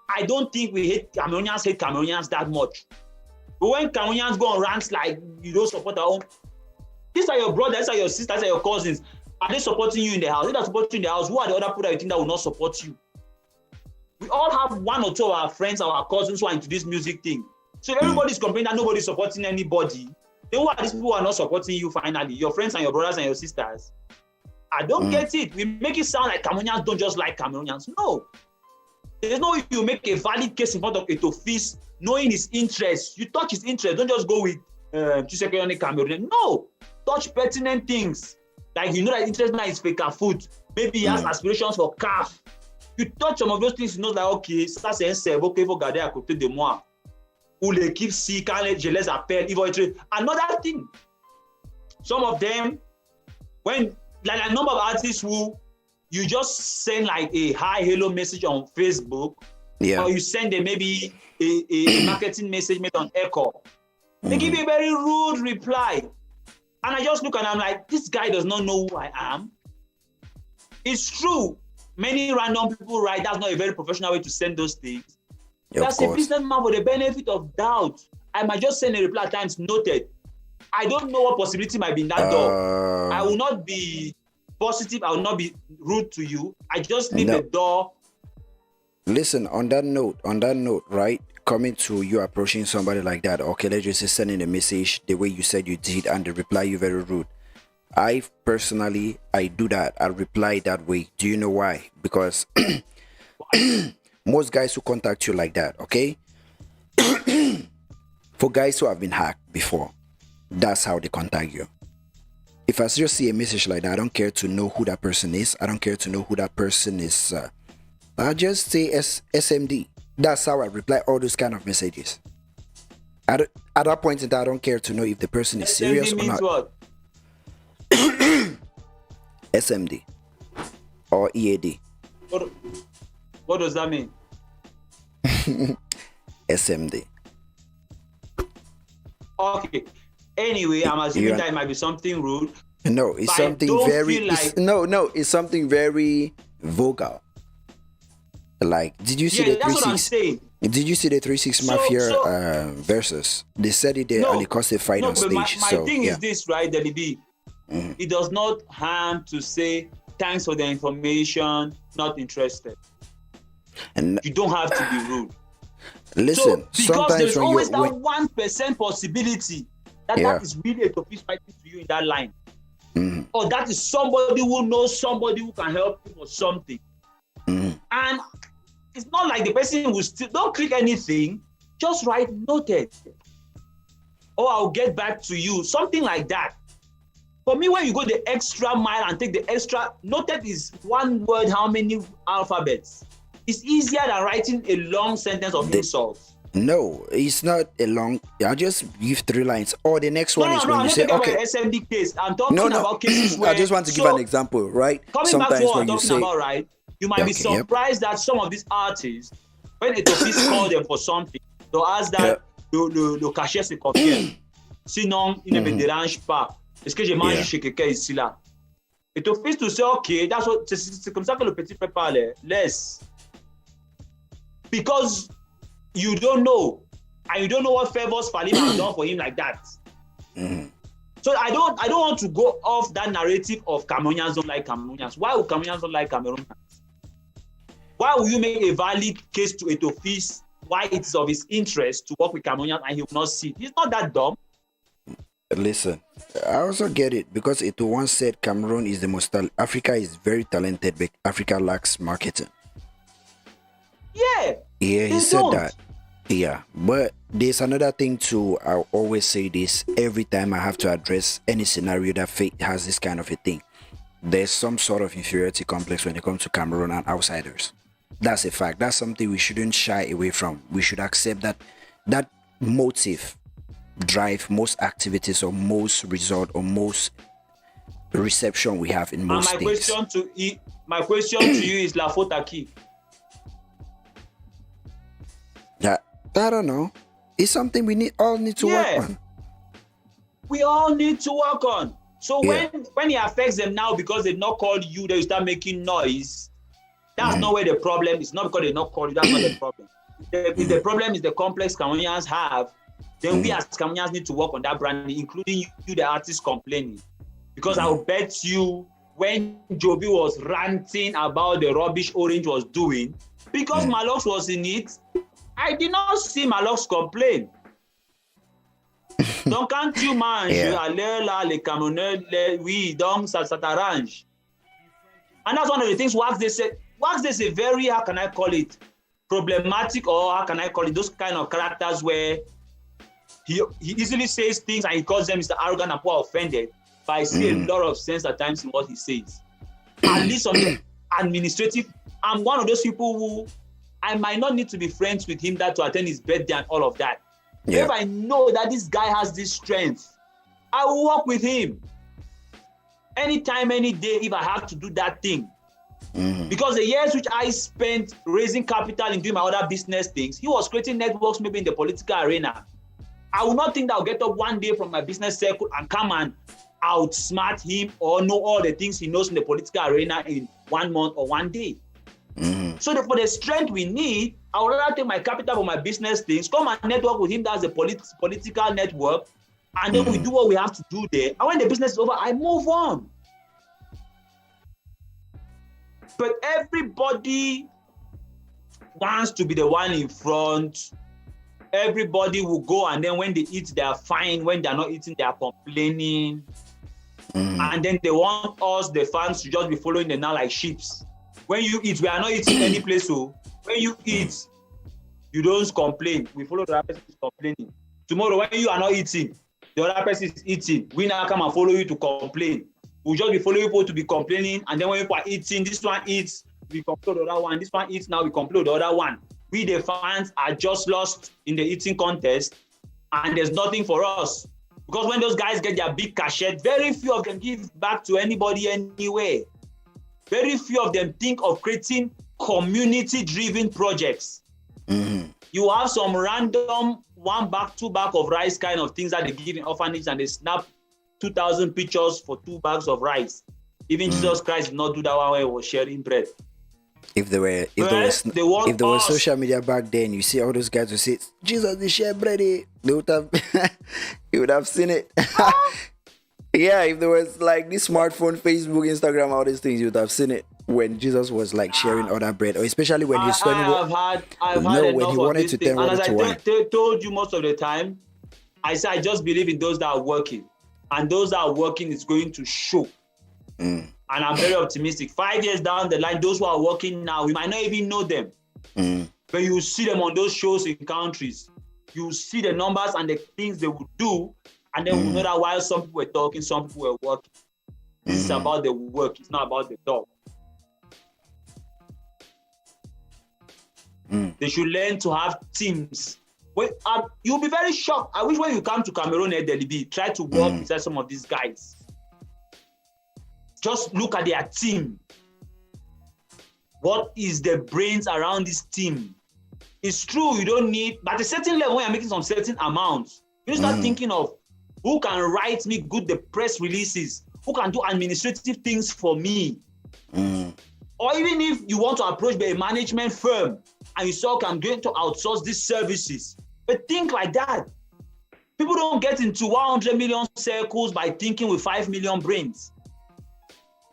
I don't think we hate Cameroonians that much. But when Cameroonians go on rants like, you don't support our own, these are your brothers, these are your sisters, these are your cousins. Are they supporting you in the house? If they're supporting you in the house, who are the other people that you think that will not support you? We all have one or two of our friends, our cousins who are into this music thing. So if everybody's complaining that nobody's supporting anybody, then who are these people who are not supporting you finally? Your friends and your brothers and your sisters. I don't get it. We make it sound like Cameroonians don't just like Cameroonians. No. There's no way you make a valid case in front of Etofis, knowing his interests. You touch his interests. Don't just go with Cameroonian. No. Touch pertinent things. Like, you know that interest now is fake food. Maybe he has aspirations for CAF. You touch some of those things, you know, like, okay, ça c'est un cerveau qu'il faut garder à côté de moi. Ou l'équipe, si, quand je les appelle, ils vont être... Another thing. Some of them, when, like a number of artists who, you just send like a hi, hello message on Facebook, or you send them maybe a marketing message made on Echo. They give you a very rude reply. And I just look and I'm like, this guy does not know who I am. It's true. Many random people write, that's not a very professional way to send those things. That's a businessman with the benefit of doubt. I might just send a reply at times, noted. I don't know what possibility might be in that door. I will not be positive. I will not be rude to you. I just leave the door. Listen, on that note, right? Coming to you approaching somebody like that, okay, let's just say sending a message the way you said you did and the reply you very rude. I personally do that. I reply that way. Do you know why? Because most guys who contact you like that, okay? For guys who have been hacked before, that's how they contact you. if I just see a message like that, I don't care to know who that person is. I don't care to know who that person is. I just say SMD. That's how I reply all those kind of messages. At that point in time, I don't care to know if the person is serious or not. What? SMD or EAD. What does that mean? SMD. Okay. Anyway, I'm assuming that it might be something rude. No, it's something very. It's something very vulgar. Like, did you see the 3-6? Did you see the 3-6 Mafia versus? They said it there and it caused a fight on stage. My thing is this, right, Deli B? It does not harm to say thanks for the information, not interested. And you don't have to be rude. Listen, because there's always that 1% possibility that is really a Ethiopian fighting to you in that line. Or that is somebody who knows somebody who can help you or something. And it's not like the person will still, don't click anything, just write noted. Or I'll get back to you, something like that. For me, when you go the extra mile and take the extra, noted is one word, how many alphabets? It's easier than writing a long sentence of insults. No, it's not a long. I just give 3 lines. Or the next one is when you say, okay. SMD case. I'm talking about cases where. I just want to give an example, right? Coming back to what I'm talking about, right? You might be surprised that some of these artists, when a office call them for something, they'll ask that le cachet se confirme. Sinon, il ne me dérange pas. Est-ce que j'ai mangé chez quelqu'un ici là? Et office to say, okay, that's what. C'est comme ça que le petit frère parle. Laisse. Because you don't know, and you don't know what favors Fally have done for him like that. So I don't want to go off that narrative of Cameroonians don't like Cameroonians. Why would Cameroonians don't like Cameroonians? Why will you make a valid case to Etofis why it's of his interest to work with Cameroonians and he will not see it? He's not that dumb. Listen, I also get it because it once said Cameroon is the most Africa is very talented, but Africa lacks marketing. Yeah, he said that. Yeah, but there's another thing too. I always say this every time I have to address any scenario that has this kind of a thing. There's some sort of inferiority complex when it comes to Cameroon and outsiders. That's a fact. That's something we shouldn't shy away from. We should accept that motive drive most activities or most result or most reception we have in most things. My question to you is la faute à qui? I don't know. It's something we all need to work on. We all need to work on. So when it affects them now because they've not called you, they start making noise. That's not where the problem is. Not because they not called you. That's not the problem. If the problem is the complex Cameroonians have, then we as Cameroonians need to work on that branding, including you, the artist, complaining. Because I'll bet you when Joby was ranting about the rubbish Orange was doing, because Malox was in it, I did not see Malox complain. Donc quand tu manges, allez là, les Camerounais, oui, donc ça t'arrange. And that's one of the things Wax they say. Wax they say very, how can I call it, problematic, or how can I call it, those kind of characters where he easily says things and he calls them Mr. Arrogant and poor offended. But I see a lot of sense at times in what he says. At least on the administrative, I'm one of those people who I might not need to be friends with him to attend his birthday and all of that. If I know that this guy has this strength, I will work with him. Anytime, any day, if I have to do that thing. Because the years which I spent raising capital and doing my other business things, he was creating networks maybe in the political arena. I will not think that I'll get up one day from my business circle and come and outsmart him or know all the things he knows in the political arena in 1 month or 1 day. So for the strength we need, I would rather take my capital for my business things, come and network with him that's a political network, and then we do what we have to do there. And when the business is over, I move on. But everybody wants to be the one in front. Everybody will go, and then when they eat, they are fine. When they are not eating, they are complaining. And then they want us, the fans, to just be following them now like sheep. When you eat, we are not eating any place. So when you eat, you don't complain. We follow the person who's complaining. Tomorrow, when you are not eating, the other person is eating. We now come and follow you to complain. We'll just be following people to be complaining, and then when people are eating, this one eats, we complain the other one. This one eats, now we complain the other one. We, the fans, are just lost in the eating contest, and there's nothing for us. Because when those guys get their big cachet, very few of them give back to anybody anyway. Very few of them think of creating community-driven projects. Mm-hmm. You have some random 1 bag, 2 bag of rice kind of things that they give in orphanage, and they snap 2,000 pictures for 2 bags of rice. Even Jesus Christ did not do that one when he was sharing bread. If there was social media back then, you see all those guys who say, Jesus, they share bread. They would have, you would have seen it. Yeah, if there was like this smartphone, Facebook, Instagram, all these things, you would have seen it when Jesus was like sharing other bread, or especially when he's when he wanted to tell and as I told you most of the time, I say I just believe in those that are working, and those that are working is going to show. And I'm very optimistic. 5 years down the line, those who are working now, we might not even know them. But you see them on those shows in countries. You see the numbers and the things they would do, and then we know that while some people were talking, some people were working. This is about the work. It's not about the talk. They should learn to have teams. You'll be very shocked. I wish when you come to Cameroon, LDB, try to work beside some of these guys. Just look at their team. What is the brains around this team? It's true, you don't need, but at a certain level, when you're making some certain amounts, you start thinking of who can write me good the press releases, who can do administrative things for me. Or even if you want to approach a management firm and you say, okay, I'm going to outsource these services. But think like that. People don't get into 100 million circles by thinking with 5 million brains.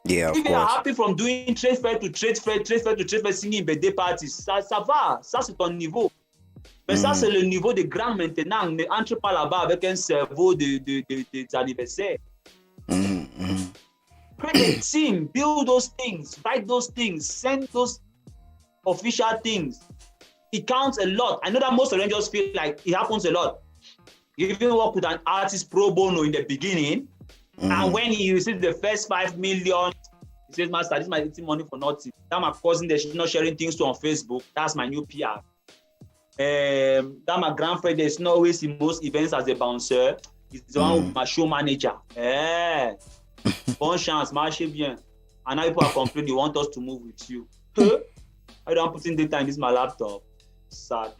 Yeah, of if course. you are happy from doing trade fair to trade fair, singing birthday parties, ça va, ça c'est ton niveau. Mais ça c'est le niveau de grand maintenant. Ne entre pas là-bas avec un cerveau des anniversaires. Create a team, build those things, write those things, send those official things. It counts a lot. I know that most of them just feel like it happens a lot. You even work with an artist pro bono in the beginning, and when he receives the first 5 million, he says, Master, this is my eating money for nothing. That my cousin, they're not sharing things to on Facebook. That's my new PR. That my grandfather is not always in most events as a bouncer. He's the one with my show manager. Bonne chance, marchez bien. And now people are complaining, they want us to move with you. I don't put in data in this my laptop. Satan.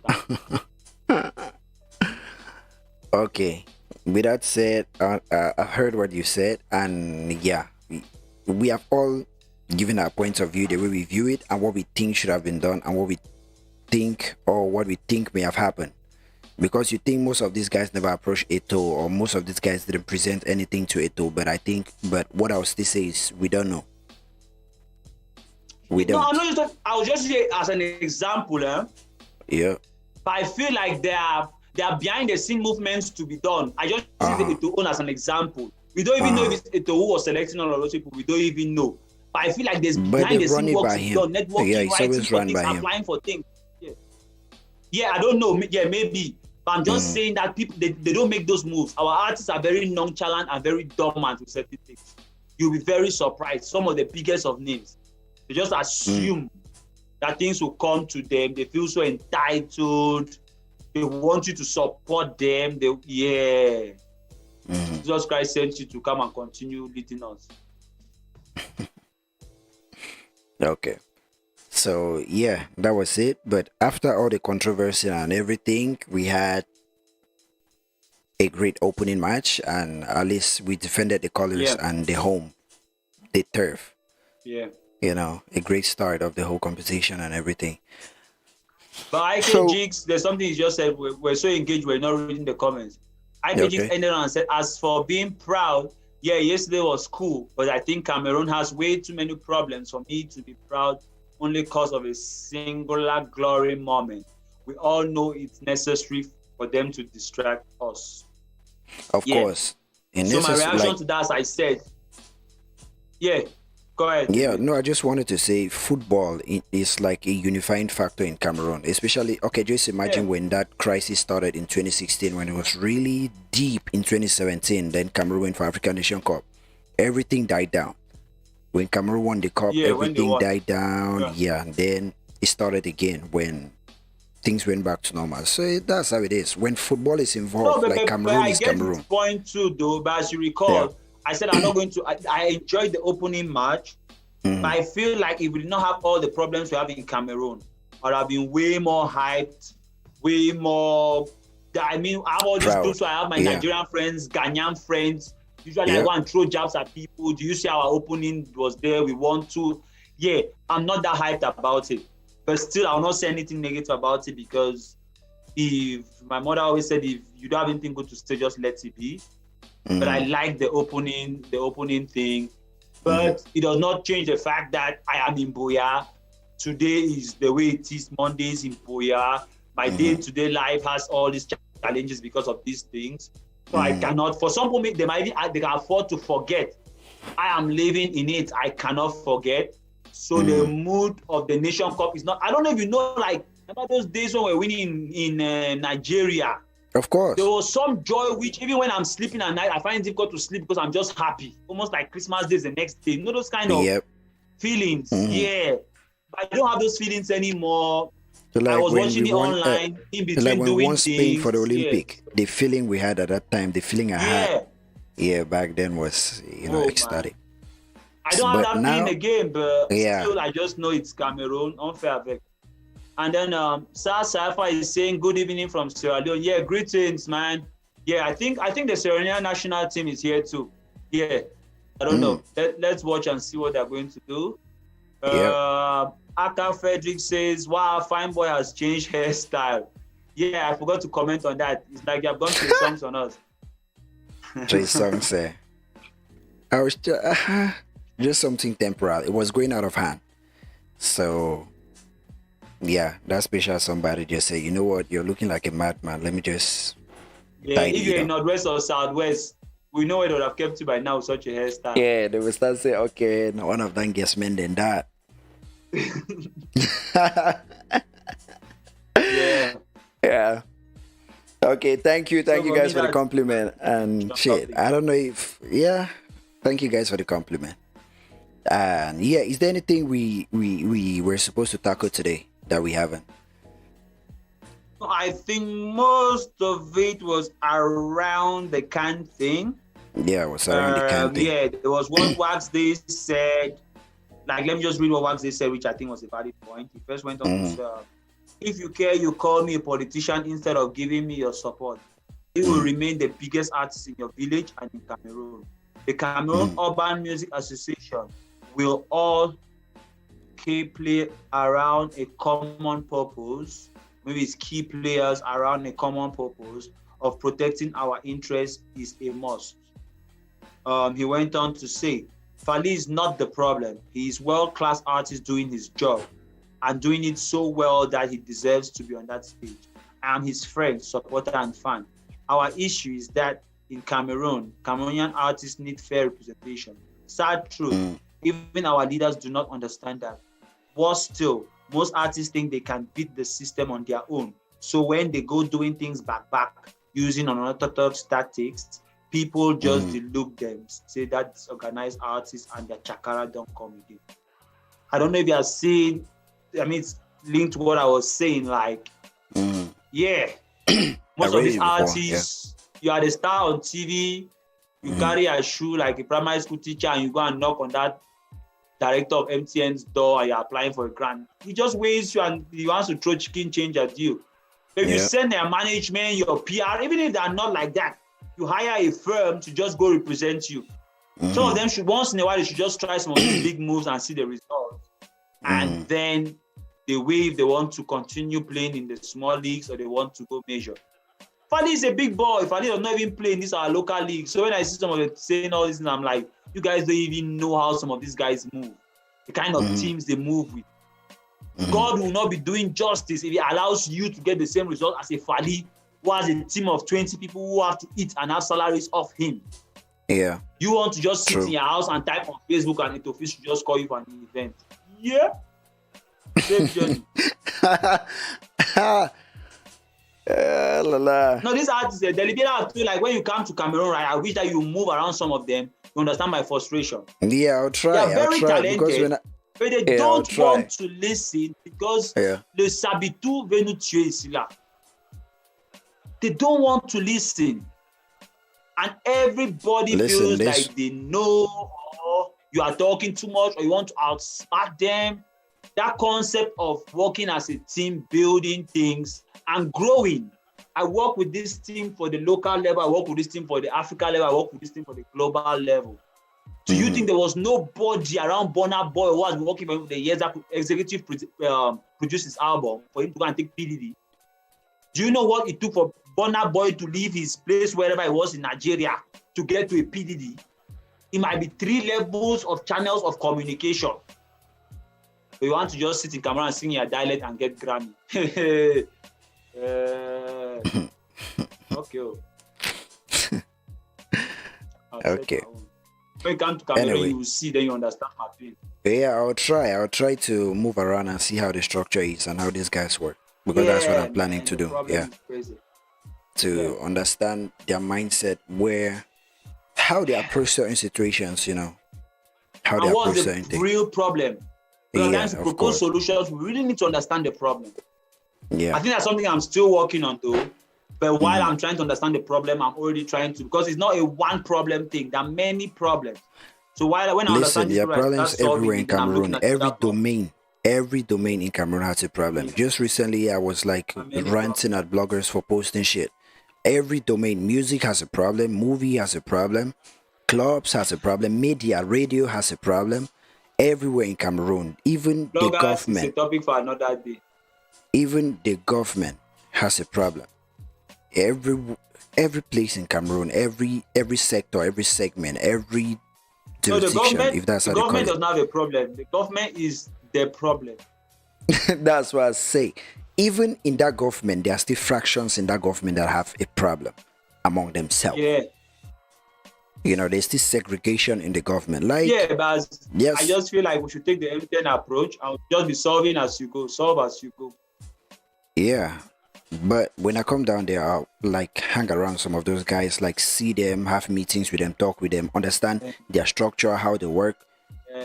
Okay. With that said, I heard what you said, and yeah, we have all given our points of view, the way we view it, and what we think should have been done, and what we think may have happened. Because you think most of these guys never approached Eto'o, or most of these guys didn't present anything to Eto'o, but what I will still say is we don't know. We don't. No, I will just say as an example, Yeah. But I feel like there are behind the scene movements to be done. I just see Eto'o as an example. We don't even know if it's Eto'o who was selecting all of those people. We don't even know. But I feel like there's behind the scene work to be done. Networking, writing for things, applying for things. Yeah, I don't know. Yeah, maybe. But I'm just saying that people, they don't make those moves. Our artists are very nonchalant and very dormant with certain things. You'll be very surprised. Some of the biggest of names, they just assume that things will come to them. They feel so entitled. They want you to support them. Jesus Christ sent you to come and continue leading us. Okay. So yeah, that was it. But after all the controversy and everything, we had a great opening match, and at least we defended the colors and the home, the turf. Yeah. You know, a great start of the whole competition and everything. But IK Jigs, there's something you just said. We're so engaged, we're not reading the comments. IK Jigs ended on and said, as for being proud, yeah, yesterday was cool, but I think Cameroon has way too many problems for me to be proud only because of a singular glory moment. We all know it's necessary for them to distract us. Of course. So my reaction to that, as I said, Go ahead. Yeah, David. no, I just wanted to say football is like a unifying factor in Cameroon, especially, okay, just Yeah. imagine when that crisis started in 2016, when it was really deep in 2017, then Cameroon went for African Nation Cup. Everything died down. When Cameroon won the cup, Yeah, when they everything won. died down. Yeah. Yeah, and then it started again when things went back to normal. So that's how it is. When football is No, involved, like but Cameroon I is get this Cameroon. point too, though. But as you Yeah. recall, I said I'm not going to. I enjoyed the opening match, but I feel like if we did not have all the problems we have in Cameroon, I would have been way more hyped, way more. I mean, I have all these Proud. groups. So I have my Yeah. Nigerian friends, Ghanaian friends. Usually, I Yeah. go and throw jabs at people. Do you see our opening was there? We want to. Yeah, I'm not that hyped about it, but still, I'll not say anything negative about it because if my mother always said, if you don't have anything good to say, just let it be. But I like the opening thing. But it does not change the fact that I am in Boya. Today is the way it is. Mondays in Boya. My day-to-day life has all these challenges because of these things. So I cannot. For some people, they can afford to forget. I am living in it. I cannot forget. So the mood of the Nation Cup is not. I don't know if you know, like, remember those days when we were winning in Nigeria? Of course. There was some joy which even when I'm sleeping at night, I find it difficult to sleep because I'm just happy. Almost like Christmas Day is the next day. You know those kind of feelings? Yeah. But I don't have those feelings anymore. So like I was when watching we it won, online in between like when we doing won Spain things. for the Olympic, the feeling we had at that time, the feeling I had, back then was, ecstatic. I don't have that now, feeling again, but yeah. still, I just know it's Cameroon, unfair avec. And then Sir Safa is saying good evening from Sierra Leone. Yeah, greetings, man. Yeah, I think the Sierra Leone national team is here too. Yeah, I don't know. Let's watch and see what they're going to do. Aka Frederick says, wow, Fine Boy has changed hairstyle. Yeah, I forgot to comment on that. It's like you have gone play songs on us. Play songs, I was just something temporal. It was going out of hand. So, yeah, that special somebody just say, you know what, you're looking like a madman. Let me just. Yeah, if you're in Northwest or Southwest, we know it would have kept you by now with such a hairstyle. Yeah, they will start saying, okay, no one of them gets men than that. Yeah. Okay, thank you guys for the compliment. And shit, I don't know if thank you guys for the compliment. And yeah, is there anything we were supposed to tackle today that we haven't? I think most of it was around the can thing. Yeah, it was around the can thing. Yeah, there was what Wax Day said. Like, let me just read what Wax Day said, which I think was a valid point. He first went on to say, if you care, you call me a politician instead of giving me your support. It will remain the biggest artist in your village and in Cameroon. The Cameroon Urban Music Association will all play around a common purpose. Maybe it's key players around a common purpose of protecting our interests is a must. He went on to say, Fally is not the problem. He is world-class artist doing his job and doing it so well that he deserves to be on that stage. I am his friend, supporter, and fan. Our issue is that in Cameroon, Cameroonian artists need fair representation. Sad truth, even our leaders do not understand that. Worse still, most artists think they can beat the system on their own. So when they go doing things back, using unorthodox tactics, people just delude them, say that's organized artists and their chakara don't come again. I don't know if you have seen, I mean, it's linked to what I was saying, like, most of these artists, you are the star on TV, you carry a shoe like a primary school teacher and you go and knock on that director of MTN's door and you're applying for a grant. He just waits you and he wants to throw chicken change at you. If you send their management, your PR, even if they're not like that, you hire a firm to just go represent you. Some of them should, once in a while, they should just try some of these big moves and see the results. And then they weigh if they want to continue playing in the small leagues or they want to go major. Fally is a big boy. Fally does not even play in this our local league. So when I see some of them saying all this, I'm like, you guys don't even know how some of these guys move. The kind of teams they move with. God will not be doing justice if he allows you to get the same result as a Fally who has a team of 20 people who have to eat and have salaries off him. Yeah. You want to just sit True. in your house and type on Facebook and Etofi should just call you for an event. Yeah. Safe journey. La, la. No, these artists, the deliberate too, like when you come to Cameroon, right? I wish that you move around some of them. You understand my frustration. Yeah, I'll try. They are very I'll try talented, because when but they Yeah, I'll don't try. want to listen because le sabitou veut nous tuer ici là. They don't want to listen. And everybody feels like they know, or you are talking too much, or you want to outsmart them. That concept of working as a team, building things and growing. I work with this team for the local level, I work with this team for the Africa level, I work with this team for the global level. Do you think there was nobody around Burna Boy who was working for him for the years that executive produced his album for him to go and take PDD? Do you know what it took for Burna Boy to leave his place wherever he was in Nigeria to get to a PDD? It might be 3 levels of channels of communication. But you want to just sit in Cameroon and sing your dialect and get Grammy. Okay. Okay. When you come to Cameroon, Anyway. you will see, then you understand my pain. Yeah, I'll try to move around and see how the structure is and how these guys work. Because that's what I'm planning to do. Yeah. To understand their mindset, how they approach certain situations, how they And approach what's certain the things. real problem? Because to of propose course. solutions, we really need to understand the problem. Yeah. I think that's something I'm still working on though. But while I'm trying to understand the problem, I'm already trying to, because it's not a one problem thing. There are many problems. So when I understand There are this, I problems start solving everywhere in it, then I'm looking Cameroon. at the other Every domain in Cameroon has a problem. Yeah. Just recently, I was like Many ranting at bloggers for posting shit. Every domain, music has a problem, movie has a problem, clubs has a problem, media, radio has a problem. Everywhere in Cameroon, even the bloggers is a government, topic for another day. has a problem. Every place in Cameroon, every sector, every segment, every No, the jurisdiction, government, if that's the how they call government it. does not have a problem. The government is the problem. That's what I say. Even in that government, there are still fractions in that government that have a problem among themselves. Yeah. There's still segregation in the government. Like, Yeah, but yes. I just feel like we should take the M10 approach and just be solving as you go, solve as you go. Yeah. But when I come down there, I'll like hang around some of those guys, like see them, have meetings with them, talk with them, understand their structure, how they work,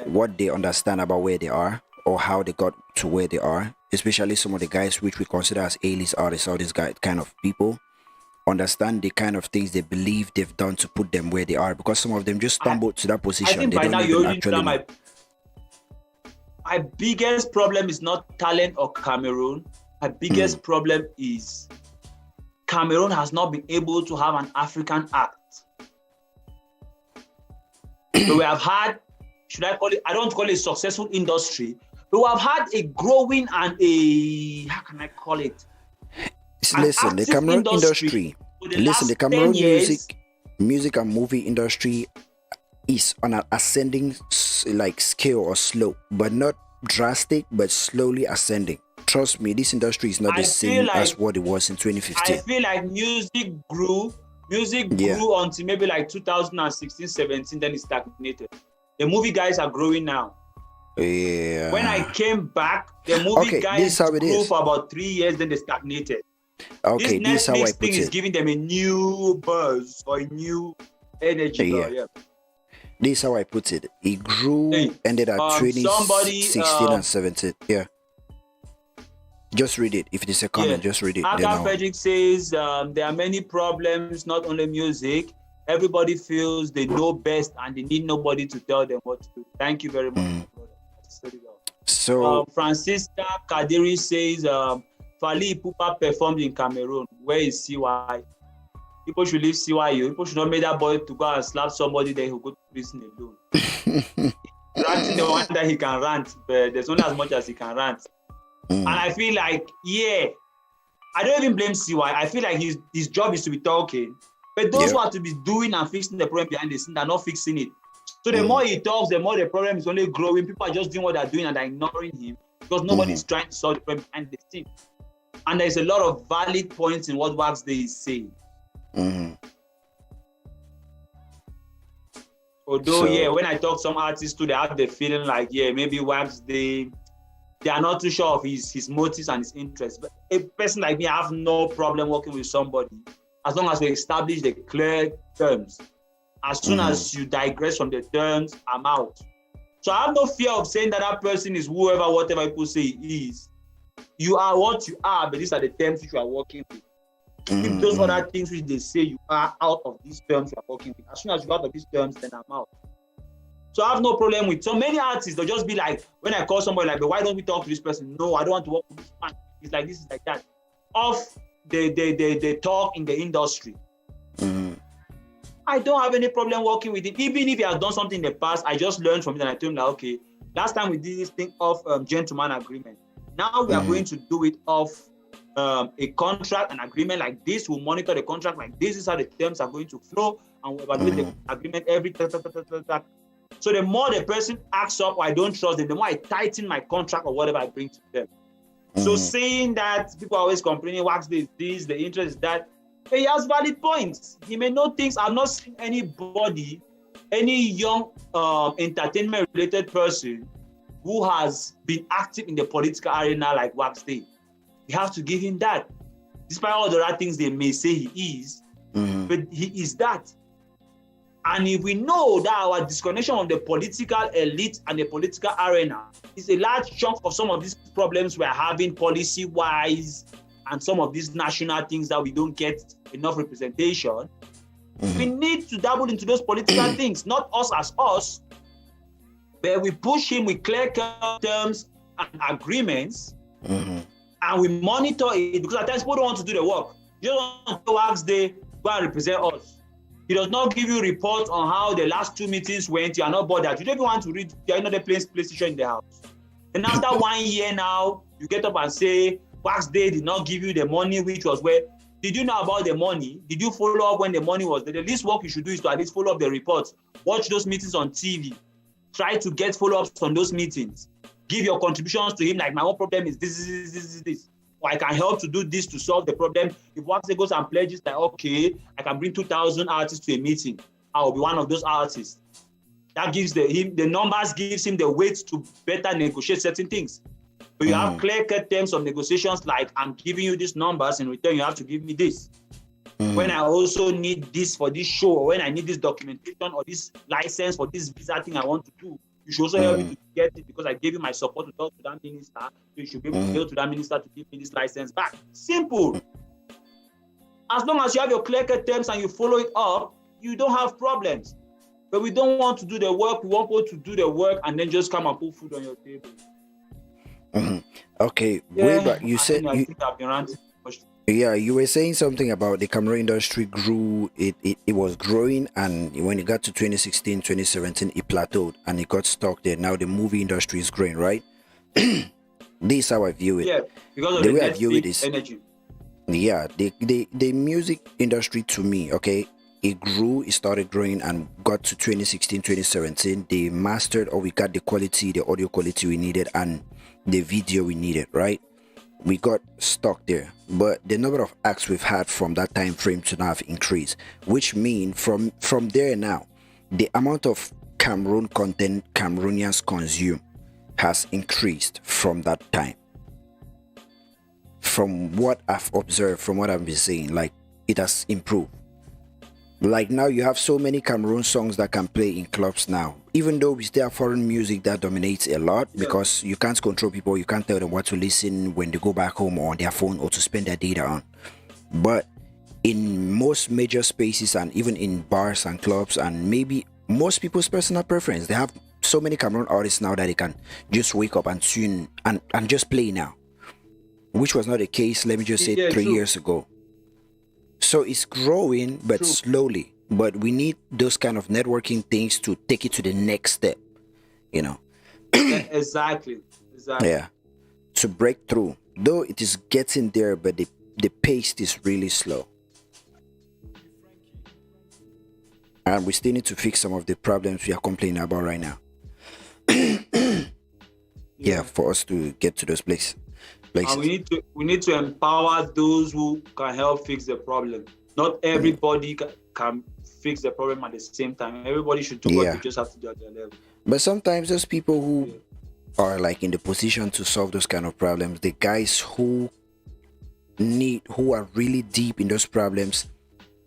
what they understand about where they are, or how they got to where they are. Especially some of the guys which we consider as A-list artists, all these guys kind of people. Understand the kind of things they believe they've done to put them where they are, because some of them just stumbled to that position. I think They by don't now you even already actually know know. my biggest problem is not talent or Cameroon. My biggest problem is Cameroon has not been able to have an African act. So we have had, should I call it, I don't call it a successful industry, but we have had a growing and a, how can I call it? Listen, the active Cameroon industry for the listen, last the Cameroon 10 years. music and movie industry is on an ascending like scale or slope, but not drastic, but slowly ascending. Trust me, this industry is not the same as what it was in 2015. I feel like music grew until maybe like 2016, 17, then it stagnated. The movie guys are growing now. Yeah. When I came back, the movie guys grew for about 3 years, then they stagnated. Okay, this is how I Netflix put thing it. is giving them a new buzz or a new energy. Yeah. This is how I put it. It grew, ended at 2016 and 17. Yeah. Just read it. If it is a comment, just read it. Aka Frederick says there are many problems, not only music. Everybody feels they know best and they need nobody to tell them what to do. Thank you very much, brother. So Francisca Kadiri says Fally Ipupa performed in Cameroon. Where is CY? People should leave CYU. People should not make that boy to go and slap somebody, then he'll go to prison alone. Ranting the one that he can rant, but there's only as much as he can rant. And I feel like, I don't even blame CY. I feel like his job is to be talking. But those who are to be doing and fixing the problem behind the scene are not fixing it. So the more he talks, the more the problem is only growing. People are just doing what they're doing and they're ignoring him because nobody's trying to solve the problem behind the scene. And there's a lot of valid points in what Wax Day is saying. Although, when I talk to some artists too, they have the feeling like, maybe Wax, they are not too sure of his motives and his interests. But a person like me, I have no problem working with somebody as long as we establish the clear terms. As soon as you digress from the terms, I'm out. So I have no fear of saying that person is whoever, whatever people say he is. You are what you are, but these are the terms which you are working with. If those other things which they say you are out of these terms you are working with, as soon as you're out of these terms, then I'm out. So I have no problem with so many artists. They'll just be like, when I call somebody like, but why don't we talk to this person? No, I don't want to work with this man. It's like this, is like that. Off the talk in the industry. I don't have any problem working with him. Even if he has done something in the past, I just learned from it and I told him like, okay, last time we did this thing of gentleman agreement. Now we are going to do it off a contract, an agreement like this. We'll monitor the contract like this. Is how the terms are going to flow, and we'll evaluate the agreement every. So the more the person acts up or I don't trust them, the more I tighten my contract or whatever I bring to them. So saying that people are always complaining, Wax this, the interest is that, he has valid points. He may know things. I've not seen anybody, any young entertainment-related person who has been active in the political arena like Wax Day. You have to give him that. Despite all the other things they may say he is, but he is that. And if we know that our disconnection of the political elite and the political arena is a large chunk of some of these problems we're having policy-wise and some of these national things that we don't get enough representation, we need to dabble into those political things, not us as us, but we push him with clear terms and agreements, and we monitor it, because at times people don't want to do the work. You don't want to Wax Day, go and represent us. He does not give you reports on how the last 2 meetings went. You are not bothered. You don't even want to read. You are not the PlayStation in the house. And after 1 year now, you get up and say, Wax Day did not give you the money, which was where. Did you know about the money? Did you follow up when the money was there? The least work you should do is to at least follow up the reports. Watch those meetings on TV. Try to get follow-ups on those meetings. Give your contributions to him, like, my own problem is this. Or I can help to do this to solve the problem. If Wax Day goes and pledges that, okay, I can bring 2,000 artists to a meeting, I will be one of those artists. That gives the numbers gives him the weight to better negotiate certain things. But you have clear-cut terms of negotiations, like, I'm giving you these numbers, in return you have to give me this. When I also need this for this show, or when I need this documentation or this license for this visa thing I want to do, you should also help me to get it, because I gave you my support to talk to that minister. So you should be able to go to that minister to give me this license back. Simple. As long as you have your clear-cut terms and you follow it up, you don't have problems. But we don't want to do the work. We want people to do the work and then just come and put food on your table. Okay, way back you said I think I've been ranting. you were saying something about the Cameroon industry grew. It was growing, and when it got to 2016, 2017, it plateaued and it got stuck there. Now the movie industry is growing, right? This is how I view it. Yeah, because of the the way I view it is energy. Yeah, the music industry, to me, okay, it grew, it started growing, and got to 2016, 2017. They mastered, or we got the quality, the audio quality we needed, and the video we needed, right? We got stuck there. But the number of acts we've had from that time frame to now have increased, which means from there now, the amount of Cameroon content Cameroonians consume has increased from that time. From what I've observed, from what I've been saying, like, it has improved. Like, now you have so many Cameroon songs that can play in clubs now, even though we still have foreign music that dominates a lot, because you can't control people, you can't tell them what to listen when they go back home or on their phone or to spend their data on. But in most major spaces, and even in bars and clubs, and maybe most people's personal preference, they have so many Cameroon artists now that they can just wake up and tune and just play now, which was not the case, let me just say, 3 years ago. So it's growing, but slowly. But we need those kind of networking things to take it to the next step, you know. Exactly. Yeah, to break through. Though it is getting there, but the pace is really slow. And we still need to fix some of the problems we are complaining about right now. Yeah, for us to get to those places. And we need to empower those who can help fix the problem. Not everybody can. can fix the problem at the same time. Everybody should do what they just have to do at their level. But sometimes those people who are like in the position to solve those kind of problems, the guys who are really deep in those problems,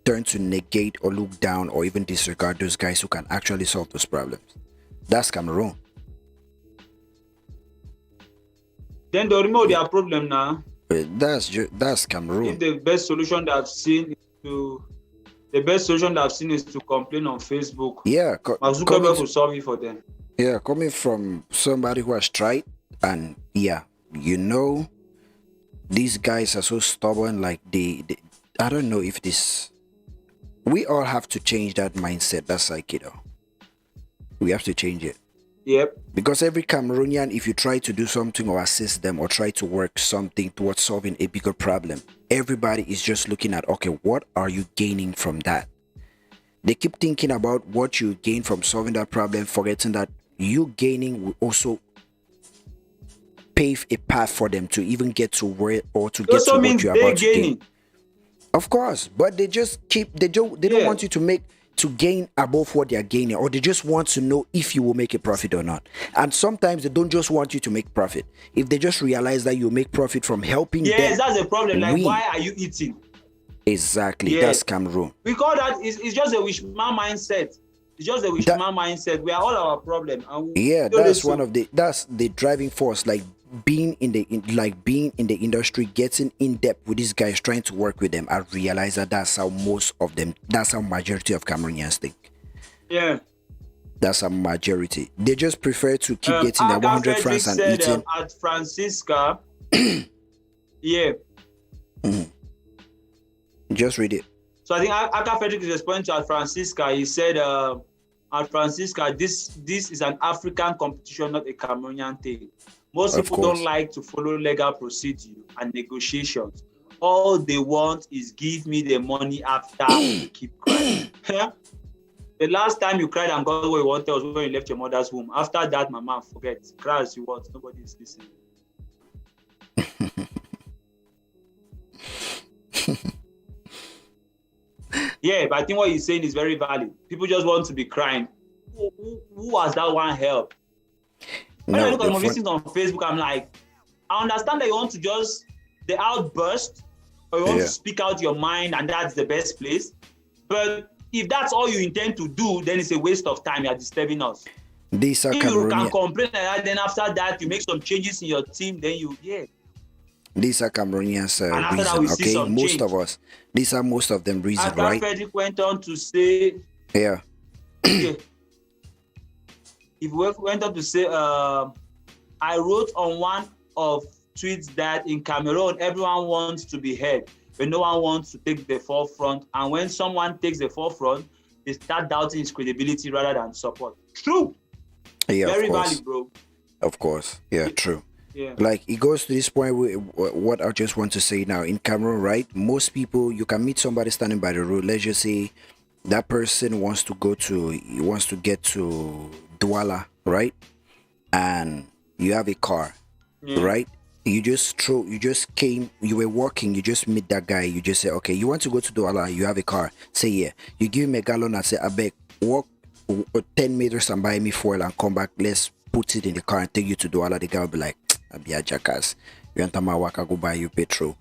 turn to negate or look down or even disregard those guys who can actually solve those problems. That's Cameroon. Then they remove their problem now. That's Cameroon. If the best solution that I've seen is to complain on Facebook. Yeah, Zuckerberg will solve it for them. Yeah, coming from somebody who has tried, and these guys are so stubborn. Like I don't know if this. We all have to change that mindset. That's like we have to change it. Yep. Because every Cameroonian, if you try to do something or assist them or try to work something towards solving a bigger problem, everybody is just looking at, okay, what are you gaining from that? They keep thinking about what you gain from solving that problem, forgetting that you gaining will also pave a path for them to even get to where or to get to what you're about to gain. Of course, but they just they don't want you to gain above what they are gaining, or they just want to know if you will make a profit or not. And sometimes they don't just want you to make profit. If they just realize that you make profit from helping them. Yes, that's the problem. Like, why are you eating? Exactly. That's Cameroon. We call that it's just a wishman mindset. It's just a wishman mindset. We are all our problem. That's that's the driving force. Like being in the industry, getting in depth with these guys, trying to work with them. I realize that's how majority of Cameroonians think. Yeah. That's a majority. They just prefer to keep getting their 100 francs and eating. At Francisca, yeah. Mm-hmm. Just read it. So I think Aka Frederick is responding to at Francisca. He said, at Francisca, this is an African competition, not a Cameroonian thing. Most people don't like to follow legal procedure and negotiations. All they want is give me the money after you keep crying. The last time you cried and got what you wanted was when you left your mother's womb. After that, mama, forget. Cry as you want. Nobody is listening. Yeah, but I think what he's saying is very valid. People just want to be crying. Who has that one help? When I look at my things on Facebook, I'm like, I understand that you want to just the outburst, or you want to speak out your mind, and that's the best place. But if that's all you intend to do, then it's a waste of time. You're disturbing us. These are if you can complain like that, then after that you make some changes in your team, then These are Cameroonians' reason, okay? Most of us. These are most of them reason, right? Frederick went on to say... Yeah. He went on to say, I wrote on one of tweets that in Cameroon, everyone wants to be heard, but no one wants to take the forefront. And when someone takes the forefront, they start doubting his credibility rather than support. True. Yeah, very valid, bro. Of course. Yeah, true. Yeah. Like it goes to this point where what I just want to say now in Cameroon, right? Most people, you can meet somebody standing by the road. Let's just say that person wants to get to Douala, right? And you have a car, right? You were walking, you just meet that guy, you just say, okay, you want to go to Douala, you have a car. Say yeah. You give him a gallon and say, I beg, walk 10 meters and buy me fuel and come back. Let's put it in the car and take you to Douala. The guy will be like, I be a jackass. You want my work, I go buy you petrol.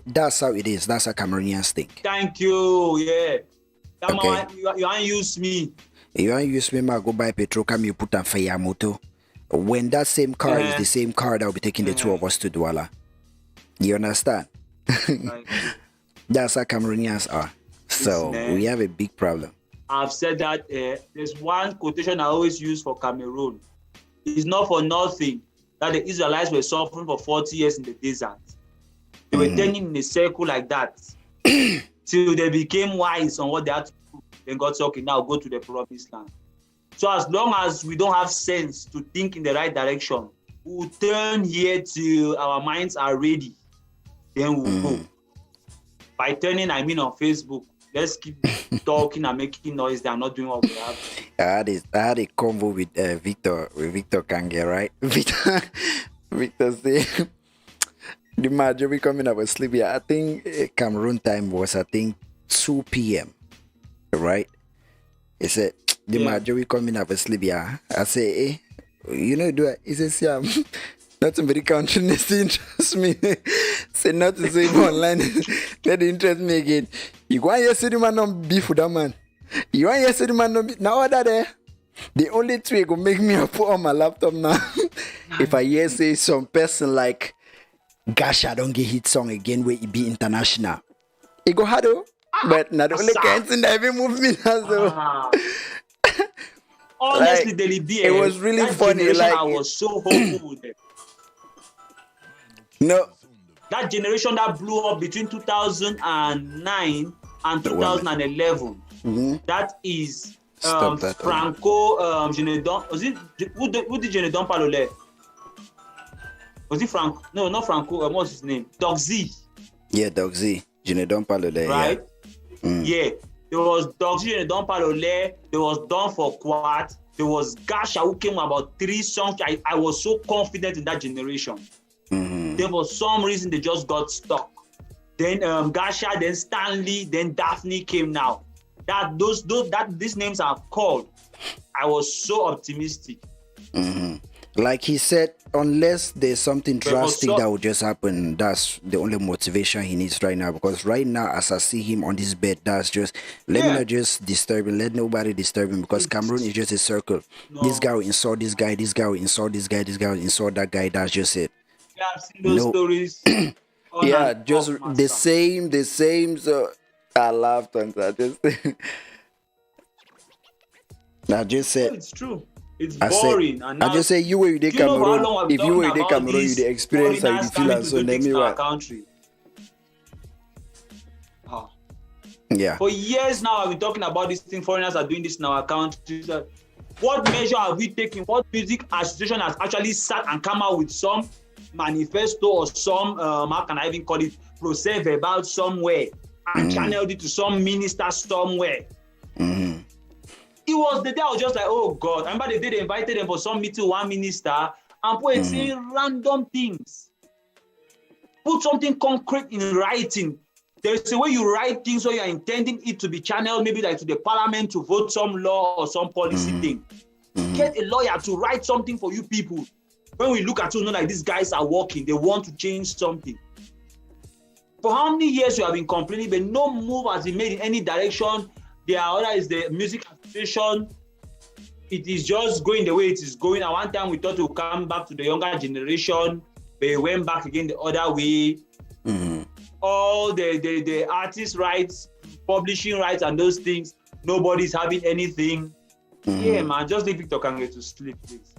That's how it is. That's how Cameroonians think. Thank you. Yeah. That man, you ain't use me. You ain't use me, I go buy petrol, come you put on fire motor. When that same car is the same car that will be taking the two of us to Douala. You understand? That's how Cameroonians are. So we have a big problem. I've said that there's one quotation I always use for Cameroon. It's not for nothing that the Israelites were suffering for 40 years in the desert. They were turning in a circle like that till they became wise on what they had to do. Then God said, okay, now go to the promised land. So as long as we don't have sense to think in the right direction, we'll turn here till our minds are ready. Then we'll go. By turning, I mean on Facebook. Let's keep talking and making noise. They're not doing what we have. I had a convo with Victor Kange, right? Victor said the majority coming up was sleepy. I think Cameroon time was 2 p.m. right? He said, the Marjorie coming up asleep, yeah. I say, you know, do it. He says, yeah, not somebody counting this interest me. Say not to say online. Let the interest me again. You want your city man on beef with that man. You want your city man on beef. Now that there. The only trick will make me put on my laptop now. If I hear say some person like, gosh, I don't get hit song again where it be international. It go hard though. But not the only kind thing that even move me now. So. Honestly, like, it was really funny. Like I was so hopeful with them. No. That generation that blew up between 2009 and 2011. Mm-hmm. That is Franco Genedon. Was it who did Genedon Palole? Was it Franco? No, not Franco. What's his name? Doc Z. Yeah, Doc Z. Genedon Palole. Right? Yeah. There was Doc Z, Genedon Palole. There was Don for Quat. There was Gasha who came with about 3 songs. I was so confident in that generation. Mm-hmm. Then for some reason they just got stuck. Then Gasha, then Stanley, then Daphne came now. These names are called. I was so optimistic. Mm-hmm. Like he said, unless there's something drastic that will just happen, that's the only motivation he needs right now. Because right now, as I see him on this bed, that's just let me not just disturb him. Let nobody disturb him because Cameroon is just a circle. No. This guy will insult this guy. This guy will insult this guy. This guy will insult that guy. That's just it. Yeah, I've seen those stories. Yeah, just the same. So I laughed and I just said it's true. It's boring. I just say you were with the Cameroon. If you were with the Cameroon, you the experience and you feel and so let me what. Yeah. For years now, I've been talking about this thing. Foreigners are doing this in our country. What measure have we taken? What music association has actually sat and come out with some manifesto or some, how can I even call it, procès verbal somewhere and channeled it to some minister somewhere? Mm-hmm. It was the day I was just like, oh God. I remember the day they invited them for some meeting with one minister and put saying random things. Put something concrete in writing. There's a way you write things so you're intending it to be channeled, maybe like to the parliament to vote some law or some policy thing. Get a lawyer to write something for you people. When we look at you, know like these guys are working, they want to change something. For how many years you have been complaining, but no move has been made in any direction. The other is the music association. It is just going the way it is going. At one time we thought it would come back to the younger generation, but it went back again the other way. All the artist rights, publishing rights and those things, nobody's having anything. Yeah, man, just leave Victor Kange to sleep, please.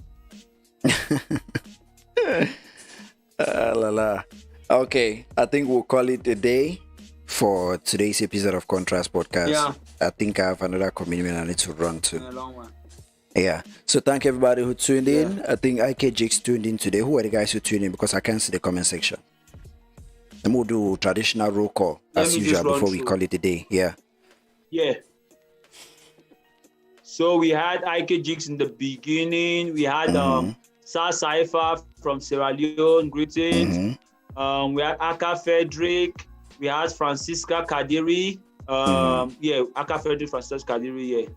Okay, I think we'll call it a day for today's episode of Contrast Podcast. Yeah. I think I have another commitment I need to run to. A long one. Yeah. So thank everybody who tuned in. I think IK Jakes tuned in today. Who are the guys who tuned in? Because I can't see the comment section. And we'll do traditional roll call as usual before we call it a day. Yeah. Yeah. So we had IK Jakes in the beginning. We had Sar Cypher from Sierra Leone. Greetings. We had Aka Frederick. We had Francisca Kadiri. Aka Frederick, Francisca Kadiri. Yeah.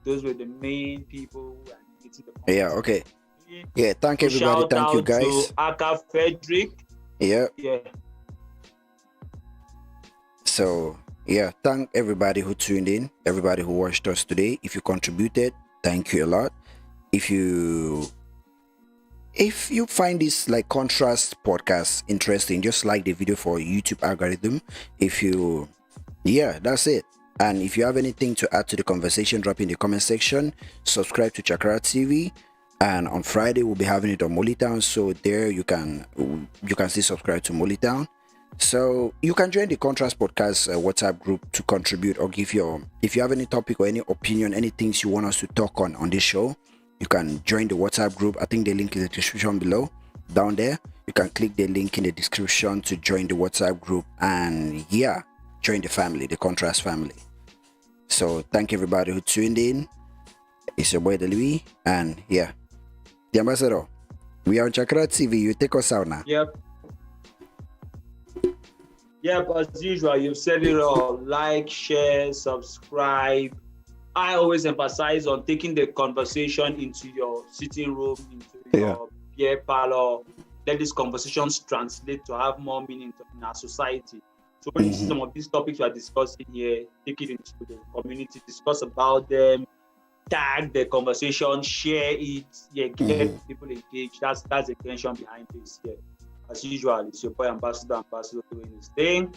Those were the main people. Yeah, okay. Yeah, thank everybody. Thank you guys. To Aka Frederick. Yeah. Yeah. So, yeah, thank everybody who tuned in, everybody who watched us today. If you contributed, thank you a lot. If you find this like Contrast podcast interesting, just like the video for YouTube algorithm. That's it. And if you have anything to add to the conversation, drop in the comment section. Subscribe to Chakra TV. And on Friday, we'll be having it on Mollytown. So there you can still subscribe to Mollytown. So you can join the Contrast Podcast WhatsApp group to contribute or give if you have any topic or any opinion, any things you want us to talk on this show, you can join the WhatsApp group. I think the link is in the description below. Down there, you can click the link in the description to join the WhatsApp group and join the family, the Contrast family. So thank everybody who tuned in. It's your boy Louis and the ambassador. We are on Chakra TV. You take us out now. Yep, as usual, you've said it all. Like, share, subscribe. I always emphasize on taking the conversation into your sitting room, into your beer parlor. Let these conversations translate to have more meaning in our society. So when you see some of these topics we are discussing here, take it into the community, discuss about them, tag the conversation, share it, get people engaged. That's the intention behind this. Yeah. As usual, it's your boy Ambassador doing his thing.